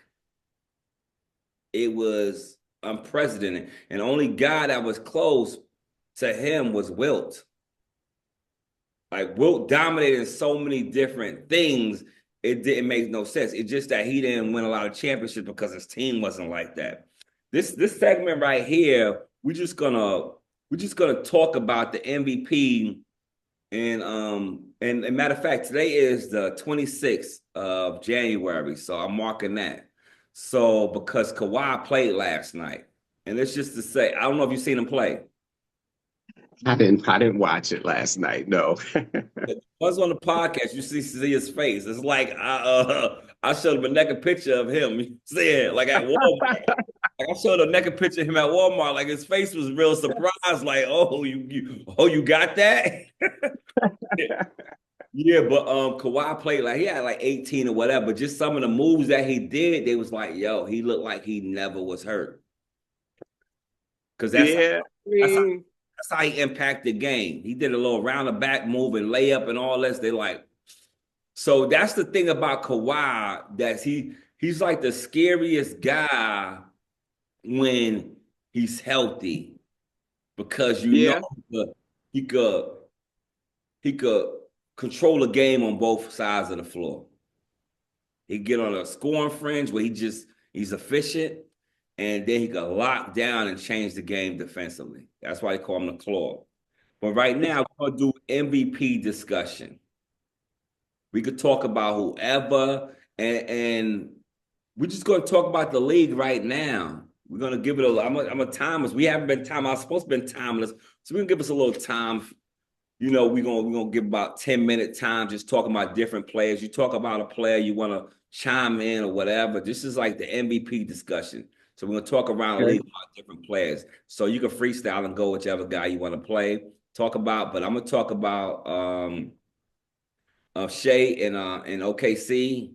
it was unprecedented. And the only guy that was close to him was Wilt. Like Wilt dominated in so many different things, it didn't make no sense. It's just that he didn't win a lot of championships because his team wasn't like that. This segment right here, we're just gonna talk about the MVP. And matter of fact, today is the 26th of January, so I'm marking that. So because Kawhi played last night, and it's just to say, I don't know if you've seen him play. I didn't watch it last night. No. Once on the podcast, you see his face. It's like I showed him a naked picture of him. Saying like at Walmart. Like I showed a naked picture of him at Walmart. Like his face was real surprised. Like, oh, you got that? Yeah, but Kawhi played like he had like 18 or whatever. But just some of the moves that he did, they was like, yo, he looked like he never was hurt. Because that's how he impacted the game. He did a little round the back move and layup and all this. They like, so that's the thing about Kawhi, that he's like the scariest guy when he's healthy, because you know he could control a game on both sides of the floor. He get on a scoring fringe where he's efficient, and then he could lock down and change the game defensively. That's why they call him the claw. But right now, we're going to do MVP discussion. We could talk about whoever, and we're just going to talk about the league right now. We're going to give it I'm a timeless. We haven't been time. I was supposed to be timeless. So we're going to give us a little time. You know, we're gonna give about 10-minute time just talking about different players. You talk about a player, you want to chime in or whatever. This is like the MVP discussion. So we're gonna talk around the league about different players. So you can freestyle and go whichever guy you want to play. Talk about, but I'm gonna talk about Shea in OKC.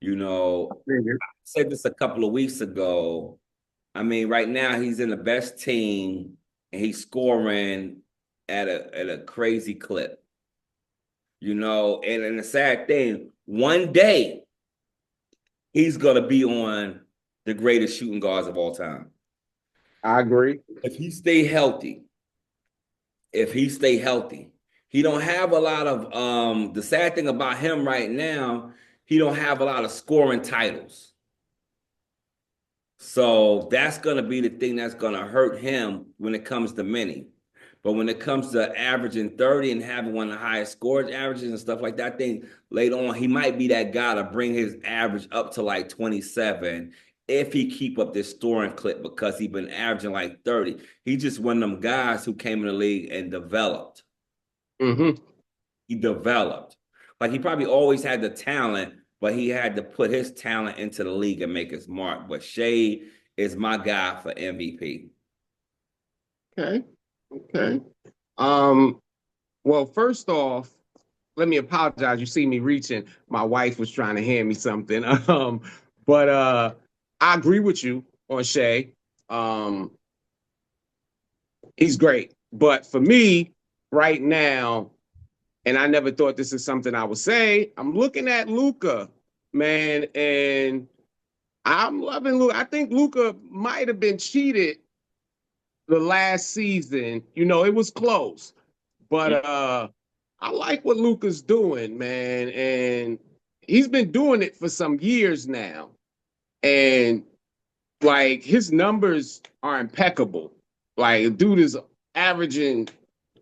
You know, I said this a couple of weeks ago. I mean, right now he's in the best team and he's scoring at a crazy clip. You know, and the sad thing, one day he's gonna be on the greatest shooting guards of all time. I agree. If he stay healthy, if he stay healthy, he don't have a lot of the sad thing about him right now, he don't have a lot of scoring titles. So that's gonna be the thing that's gonna hurt him when it comes to many. But when it comes to averaging 30 and having one of the highest scoring averages and stuff like that, I think later on he might be that guy to bring his average up to like 27 if he keep up this scoring clip because he been averaging like 30. He's just one of them guys who came in the league and developed. Mm-hmm. He developed. Like he probably always had the talent, but he had to put his talent into the league and make his mark. But Shea is my guy for MVP. Okay. Okay. Well, first off, let me apologize. You see me reaching. My wife was trying to hand me something. But I agree with you on Shea. He's great. But for me, right now, and I never thought this is something I would say, I'm looking at Luka, man, and I'm loving Luka. I think Luka might have been cheated the last season. You know, it was close. But I like what Luka's doing, man. And he's been doing it for some years now. And like his numbers are impeccable. Like dude is averaging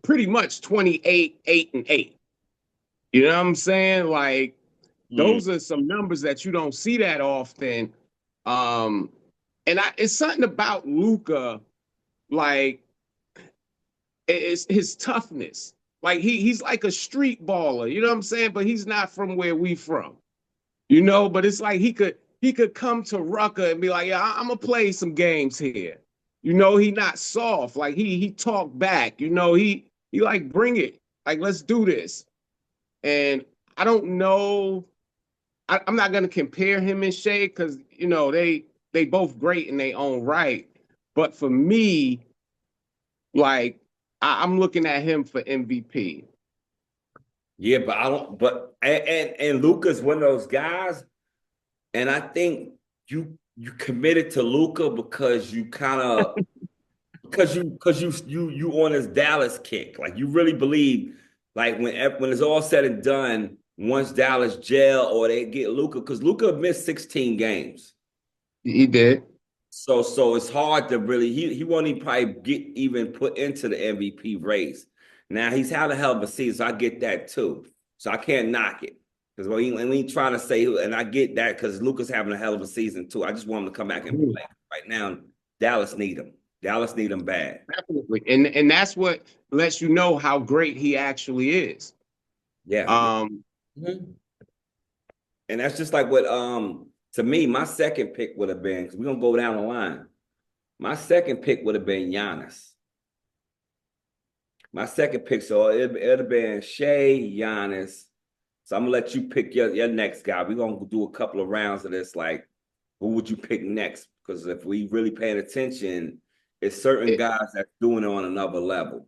pretty much 28, 8, and 8. You know what I'm saying? Like those are some numbers that you don't see that often. And it's something about Luka, like it's his toughness. Like he's like a street baller, you know what I'm saying? But he's not from where we from, you know. But it's like he could come to Rucker and be like, yeah, I'm gonna play some games here. You know, he not soft. Like he talk back. You know, he like bring it. Like let's do this. And I don't know. I'm not gonna compare him and Shea because you know they both great in their own right. But for me, like I'm looking at him for MVP. Yeah, but I don't. But and Luka's one of those guys, and I think you committed to Luka because you kind of because you on this Dallas kick. Like you really believe, like when it's all said and done, once Dallas gel or they get Luka, because Luka missed 16 games. He did. So it's hard to really he won't even probably get even put into the MVP race. Now he's had a hell of a season, so I get that too. So I can't knock it. Because when we trying to say and I get that because Luka's having a hell of a season too. I just want him to come back and play. Right now, Dallas need him. Dallas need him bad. Definitely. And that's what lets you know how great he actually is. Yeah. Mm-hmm. And that's just like what to me, my second pick would have been, because we're gonna go down the line. My second pick would have been Giannis. My second pick, so it'd have been Shea, Giannis. So I'm gonna let you pick your next guy. We're gonna do a couple of rounds of this, like who would you pick next? Because if we really paying attention, it's certain guys that's doing it on another level.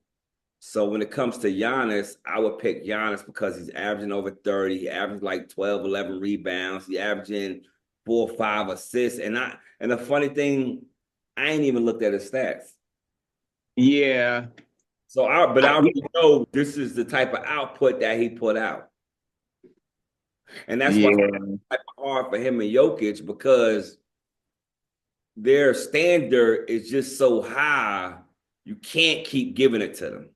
So when it comes to Giannis, I would pick Giannis because he's averaging over 30. He averaged like 12, 11 rebounds. He averaging 4 or 5 assists. And the funny thing, I ain't even looked at his stats. Yeah. But I already know this is the type of output that he put out. And that's why it's hard for him and Jokic because their standard is just so high, you can't keep giving it to them.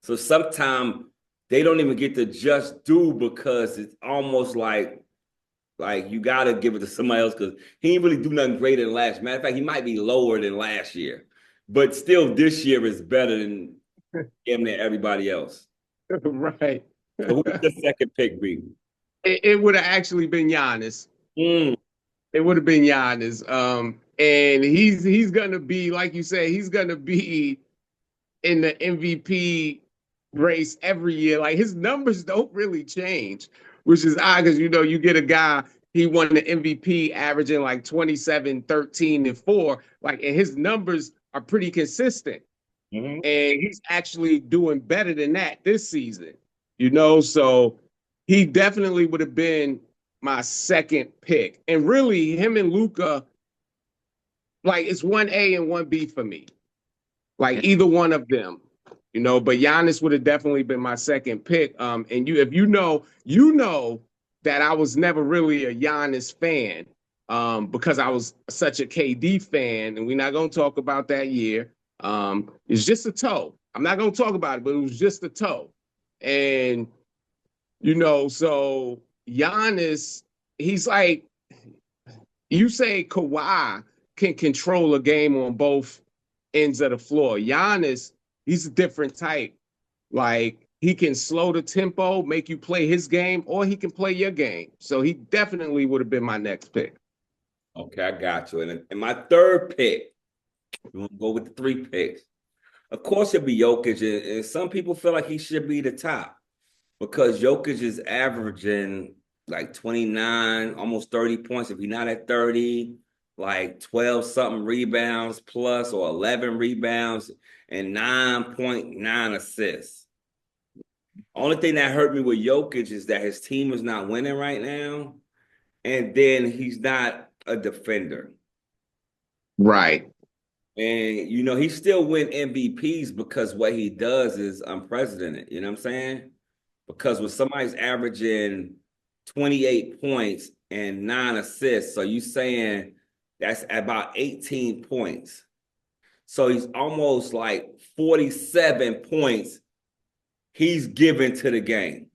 So sometimes they don't even get to just do because it's almost like you got to give it to somebody else because he didn't really do nothing greater than last. Matter of fact, he might be lower than last year, but still this year is better than him than everybody else. Right. So who's the second pick, B? It would have actually been Giannis. Mm. It would have been Giannis. And he's gonna be, like you said, he's gonna be in the MVP race every year. Like his numbers don't really change, which is odd because you know you get a guy he won the MVP averaging like 27, 13, and 4. Like, and his numbers are pretty consistent. Mm-hmm. And he's actually doing better than that this season. You know, so he definitely would have been my second pick. And really, him and Luka, like, it's 1A and 1B for me. Like, either one of them, you know, but Giannis would have definitely been my second pick. And if you know that I was never really a Giannis fan, because I was such a KD fan, and we're not gonna talk about that year. It's just a toe. I'm not gonna talk about it, but it was just a toe. And you know, so Giannis, he's like, you say Kawhi can control a game on both ends of the floor. Giannis, he's a different type. Like, he can slow the tempo, make you play his game, or he can play your game. So he definitely would have been my next pick. Okay, I got you. And my third pick, we'll go with the 3 picks. Of course, it'll be Jokic, and some people feel like he should be the top because Jokic is averaging like 29, almost 30 points. If he's not at 30, like 12 something rebounds plus or 11 rebounds and 9.9 assists. Only thing that hurt me with Jokic is that his team is not winning right now. And then he's not a defender. Right. And, you know, he still win MVPs because what he does is unprecedented. You know what I'm saying? Because when somebody's averaging 28 points and 9 assists, so you saying that's about 18 points. So he's almost like 47 points he's given to the game.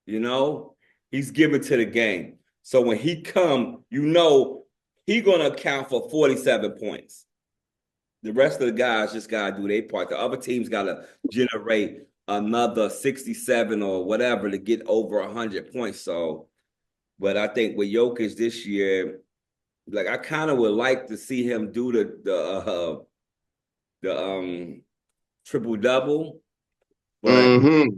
You know? He's given to the game. So when he come, you know he's going to account for 47 points. The rest of the guys just got to do their part. The other teams got to generate another 67 or whatever to get over 100 points. So, but I think with Jokic this year, like I kind of would like to see him do the triple double, but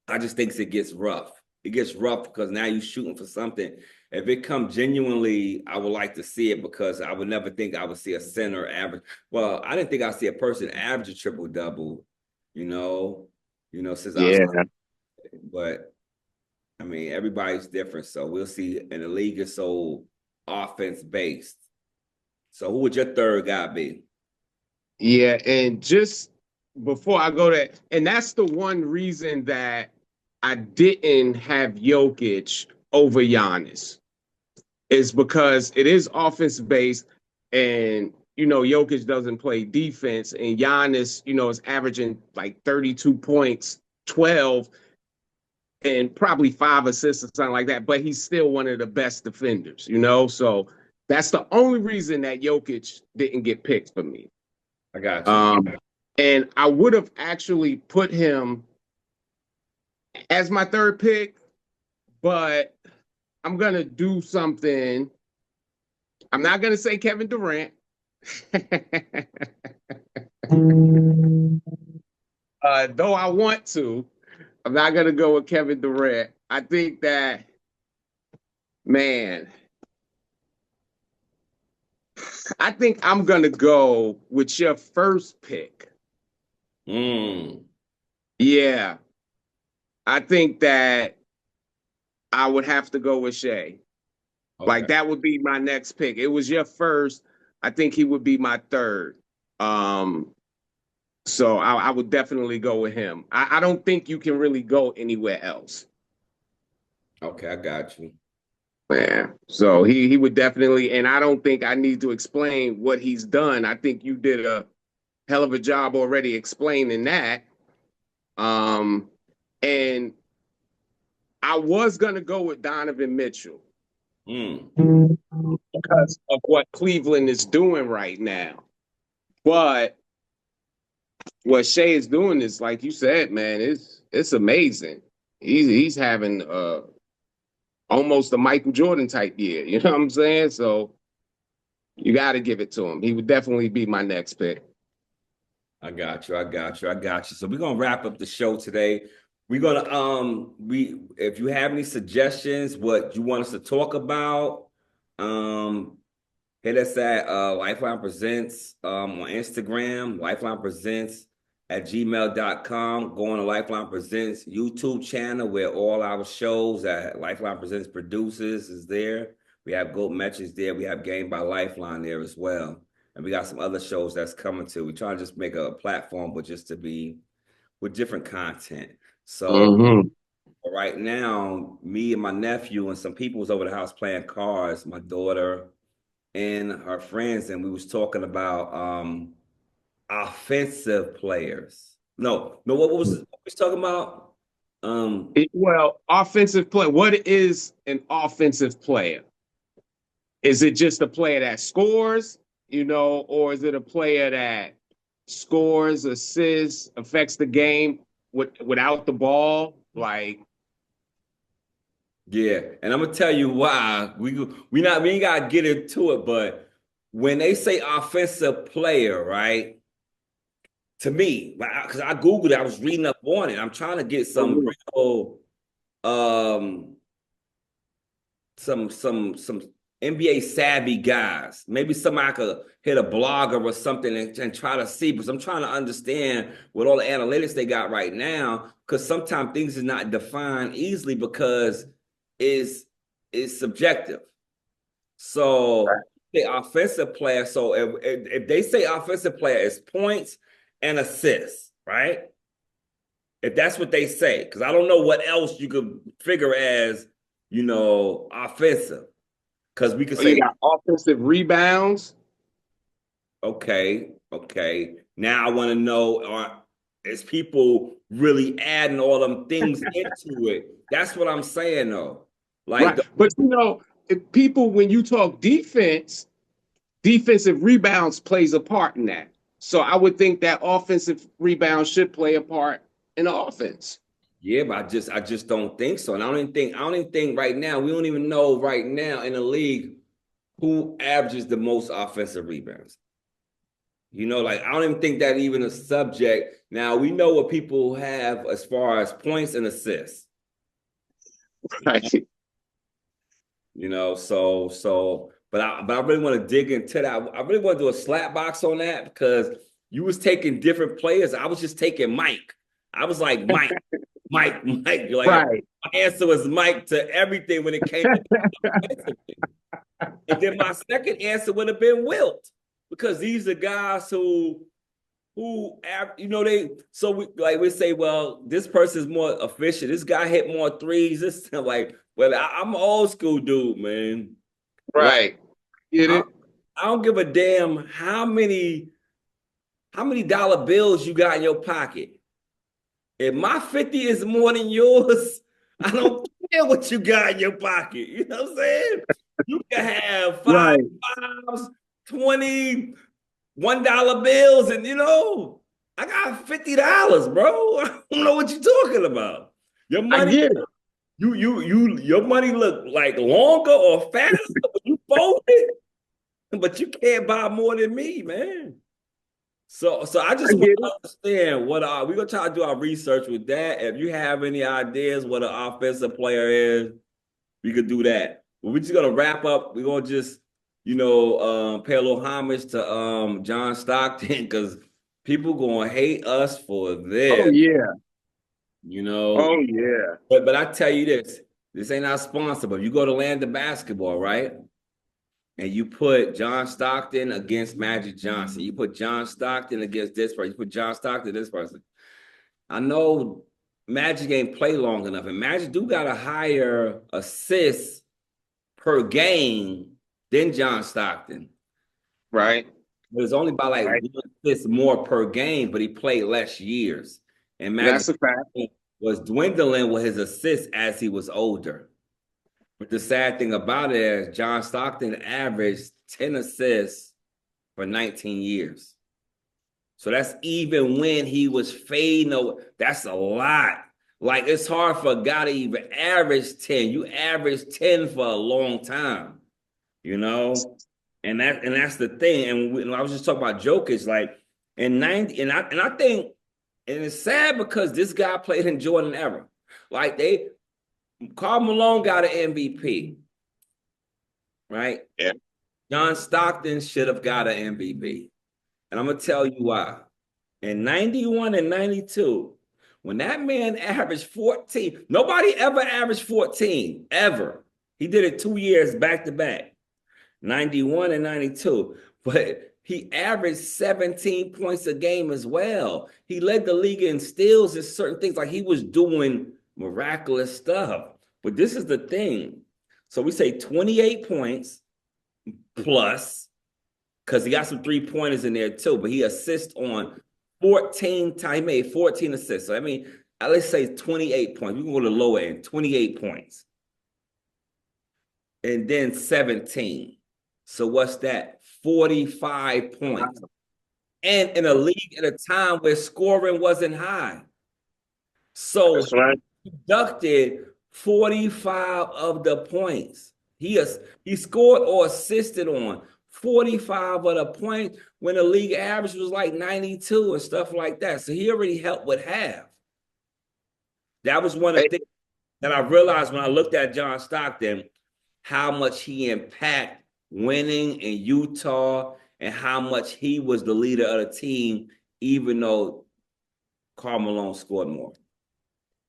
I just think it gets rough. It gets rough because now you're shooting for something. If it comes genuinely, I would like to see it because I would never think I would see a center average. Well, I didn't think I'd see a person average a triple double, since I was, but I mean, everybody's different. So we'll see. And the league is so offense based. So who would your third guy be? Yeah. And just before I go there, and that's the one reason that I didn't have Jokic over Giannis, is because it is offense based, and Jokic doesn't play defense, and Giannis, is averaging like 32 points, 12, and probably 5 assists or something like that. But he's still one of the best defenders, So that's the only reason that Jokic didn't get picked for me. I got you. And I would have actually put him as my third pick, but I'm going to do something. I'm not going to say Kevin Durant. Though I want to, I'm not going to go with Kevin Durant. I think that, man, I think I'm going to go with your first pick. Yeah. I think that I would have to go with Shea. Okay. Like, that would be my next pick. It was your first. I think he would be my third. So I would definitely go with him. I don't think you can really go anywhere else. Okay, I got you. Yeah. So he would definitely, and I don't think I need to explain what he's done. I think you did a hell of a job already explaining that. And I was gonna go with Donovan Mitchell because of what Cleveland is doing right now. But what Shea is doing is, like you said, man, it's amazing. He's having almost a Michael Jordan type year. You know what I'm saying? So you got to give it to him. He would definitely be my next pick. I got you. So we're going to wrap up the show today. we're gonna if you have any suggestions, what you want us to talk about, hit us at Lifeline Presents on Instagram, Lifeline Presents at gmail.com. Go on to Lifeline Presents YouTube channel where all our shows that Lifeline Presents produces is there. We have Gold Metrics there. We have Game by Lifeline there as well. And we got some other shows that's coming too. We try to just make a platform, but just to be with different content. So right now, me and my nephew and some people was over the house playing cards, my daughter and her friends, and we was talking about offensive players. What was we talking about? Well, offensive play. What is an offensive player? Is it just a player that scores, or is it a player that scores, assists, affects the game without the ball? Like, yeah, and I'm gonna tell you why we ain't gotta get into it, but when they say offensive player, right? To me, because I Googled it, I was reading up on it. I'm trying to get some real, some NBA savvy guys. Maybe somebody I could hit a blogger or something and try to see, because I'm trying to understand what all the analytics they got right now. Because sometimes things is not defined easily because it's subjective. So the offensive player. So if they say offensive player is points and assists, right? If that's what they say, because I don't know what else you could figure as, offensive. Because we could say you got offensive rebounds. Okay. Now I want to know, is people really adding all them things into it? That's what I'm saying, though. Like, Right. But if people, when you talk defense, defensive rebounds plays a part in that. So I would think that offensive rebounds should play a part in the offense. yeah, but I just don't think so. And I don't even think right now, we don't even know right now in the league who averages the most offensive rebounds. Like I don't even think that even a subject. Now we know what people have as far as points and assists. Right. But I really want to dig into that. I really want to do a slap box on that because you was taking different players. I was just taking Mike. I was like Mike. Like Right. my answer was Mike to everything when it came to and then my second answer would have been Wilt, because these are guys who we say, well, this person's more efficient. This guy hit more threes. This like, well, I'm an old school dude, man. Right. Get it? I don't give a damn how many dollar bills you got in your pocket. If my 50 is more than yours, I don't care what you got in your pocket. You know what I'm saying? You can have five Right. fives, 20 $1 bills, and I got $50, bro. I don't know what you're talking about. Your I money, get it. your money look like longer or faster when you fold it, but you can't buy more than me, man. So I just want to understand what we're gonna try to do our research with that. If you have any ideas what an offensive player is, we could do that. But we're just gonna wrap up. We're gonna just pay a little homage to John Stockton, because people gonna hate us for Oh this, yeah. you know. Oh yeah. But I tell you this ain't our sponsor, but you go to Land of Basketball, right? And you put John Stockton against Magic Johnson. You put John Stockton against this person. You put John Stockton this person. I know Magic ain't play long enough, and Magic do got a higher assists per game than John Stockton. Right. But it's only by like one assist more per game, but he played less years. And That's Magic a fact. was dwindling with his assists as he was older. But the sad thing about it is John Stockton averaged 10 assists for 19 years. So that's even when he was fading. That's a lot. Like, it's hard for a guy to even average 10. You average 10 for a long time, And that's the thing. And I was just talking about Jokic, like in 90, and I think And it's sad because this guy played in Jordan era. Like Karl Malone got an MVP, right? Yeah. John Stockton should have got an MVP. And I'm going to tell you why. In 91 and 92, when that man averaged 14, nobody ever averaged 14, ever. He did it 2 years back to back, 91 and 92. But he averaged 17 points a game as well. He led the league in steals and certain things. Like he was doing miraculous stuff. But this is the thing. So we say 28 points plus, because he got some 3-pointers in there too, but he assists on 14 times. He made 14 assists. So I mean, let's say 28 points. We can go to the lower end, 28 points. And then 17. So what's that? 45 points. And in a league at a time where scoring wasn't high. So he deducted 45 of the points. He scored or assisted on 45 of the points when the league average was like 92 and stuff like that. So he already helped with half. That was one of the things that I realized when I looked at John Stockton, how much he impacted winning in Utah and how much he was the leader of the team, even though Karl Malone scored more.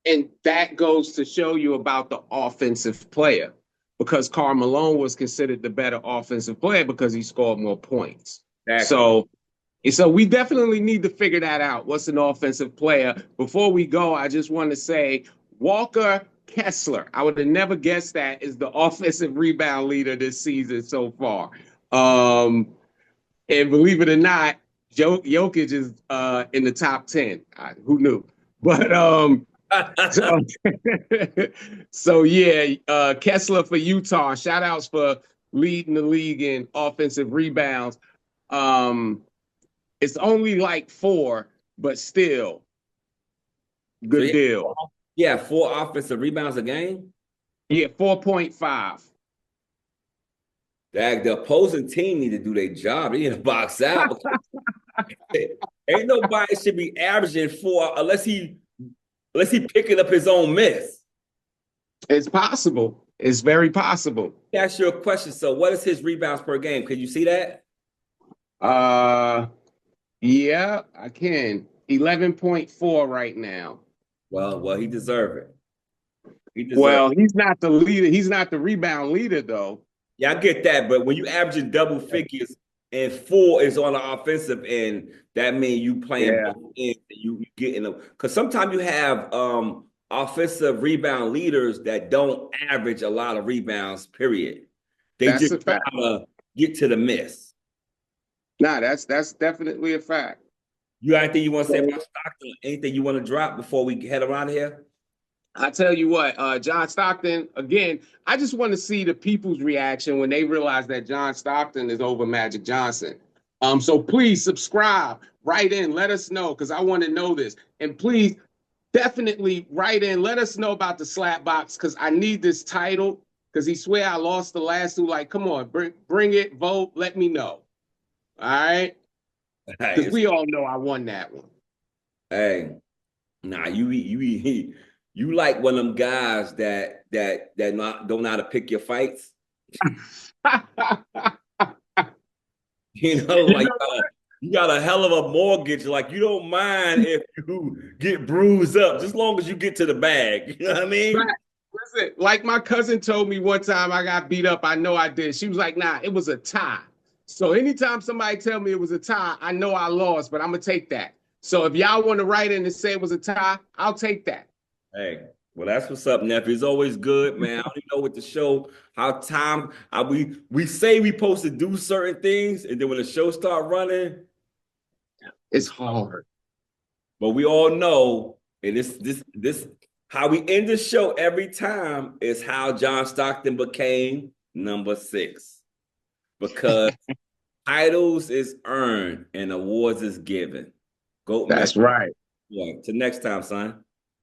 And that goes to show you about the offensive player, because Karl Malone was considered the better offensive player because he scored more points. Exactly. So we definitely need to figure that out. What's an offensive player? Before we go, I just want to say Walker Kessler, I would have never guessed that, is the offensive rebound leader this season so far. And believe it or not, Jokic is in the top 10. Who knew? But so yeah, Kessler for Utah. Shout outs for leading the league in offensive rebounds. It's only like 4, but still good deal. Yeah, 4 offensive rebounds a game. Yeah, 4.5. The opposing team need to do their job. They need to box out. Ain't nobody should be averaging 4 unless he picking up his own miss. It's possible. It's very possible. Ask you a question. So, what is his rebounds per game? Can you see that? Yeah, I can. 11.4 right now. Well, he deserves it. He's not the leader. He's not the rebound leader, though. Yeah, I get that. But when you averaging double figures and 4 is on the offensive end, that means you playing both ends and you getting them. Because sometimes you have offensive rebound leaders that don't average a lot of rebounds, period. They just try to get to the miss. Nah, that's definitely a fact. You got anything you want to say about Stockton? Anything you want to drop before we head around here? I tell you what, John Stockton, again, I just want to see the people's reaction when they realize that John Stockton is over Magic Johnson. So please subscribe, write in, let us know, because I want to know this. And please definitely write in, let us know about the slap box, because I need this title, because he swear I lost the last 2. Like, come on, bring it, vote, let me know. All right? Because we all know I won that one. Hey, nah, you like one of them guys that don't know how to pick your fights. Like you got a hell of a mortgage. Like you don't mind if you get bruised up, just as long as you get to the bag. You know what I mean? Right. Listen, like my cousin told me one time I got beat up. I know I did. She was like, nah, it was a tie. So anytime somebody tell me it was a tie, I know I lost, but I'm going to take that. So if y'all want to write in and say it was a tie, I'll take that. Hey, well, that's what's up, nephew. It's always good, man. I don't even know what the show, how time, we say we supposed to do certain things, and then when the show start running, it's hard. But we all know, and this how we end the show every time is how John Stockton became number 6. Because titles is earned and awards is given. That's right. Yeah. Till next time, son.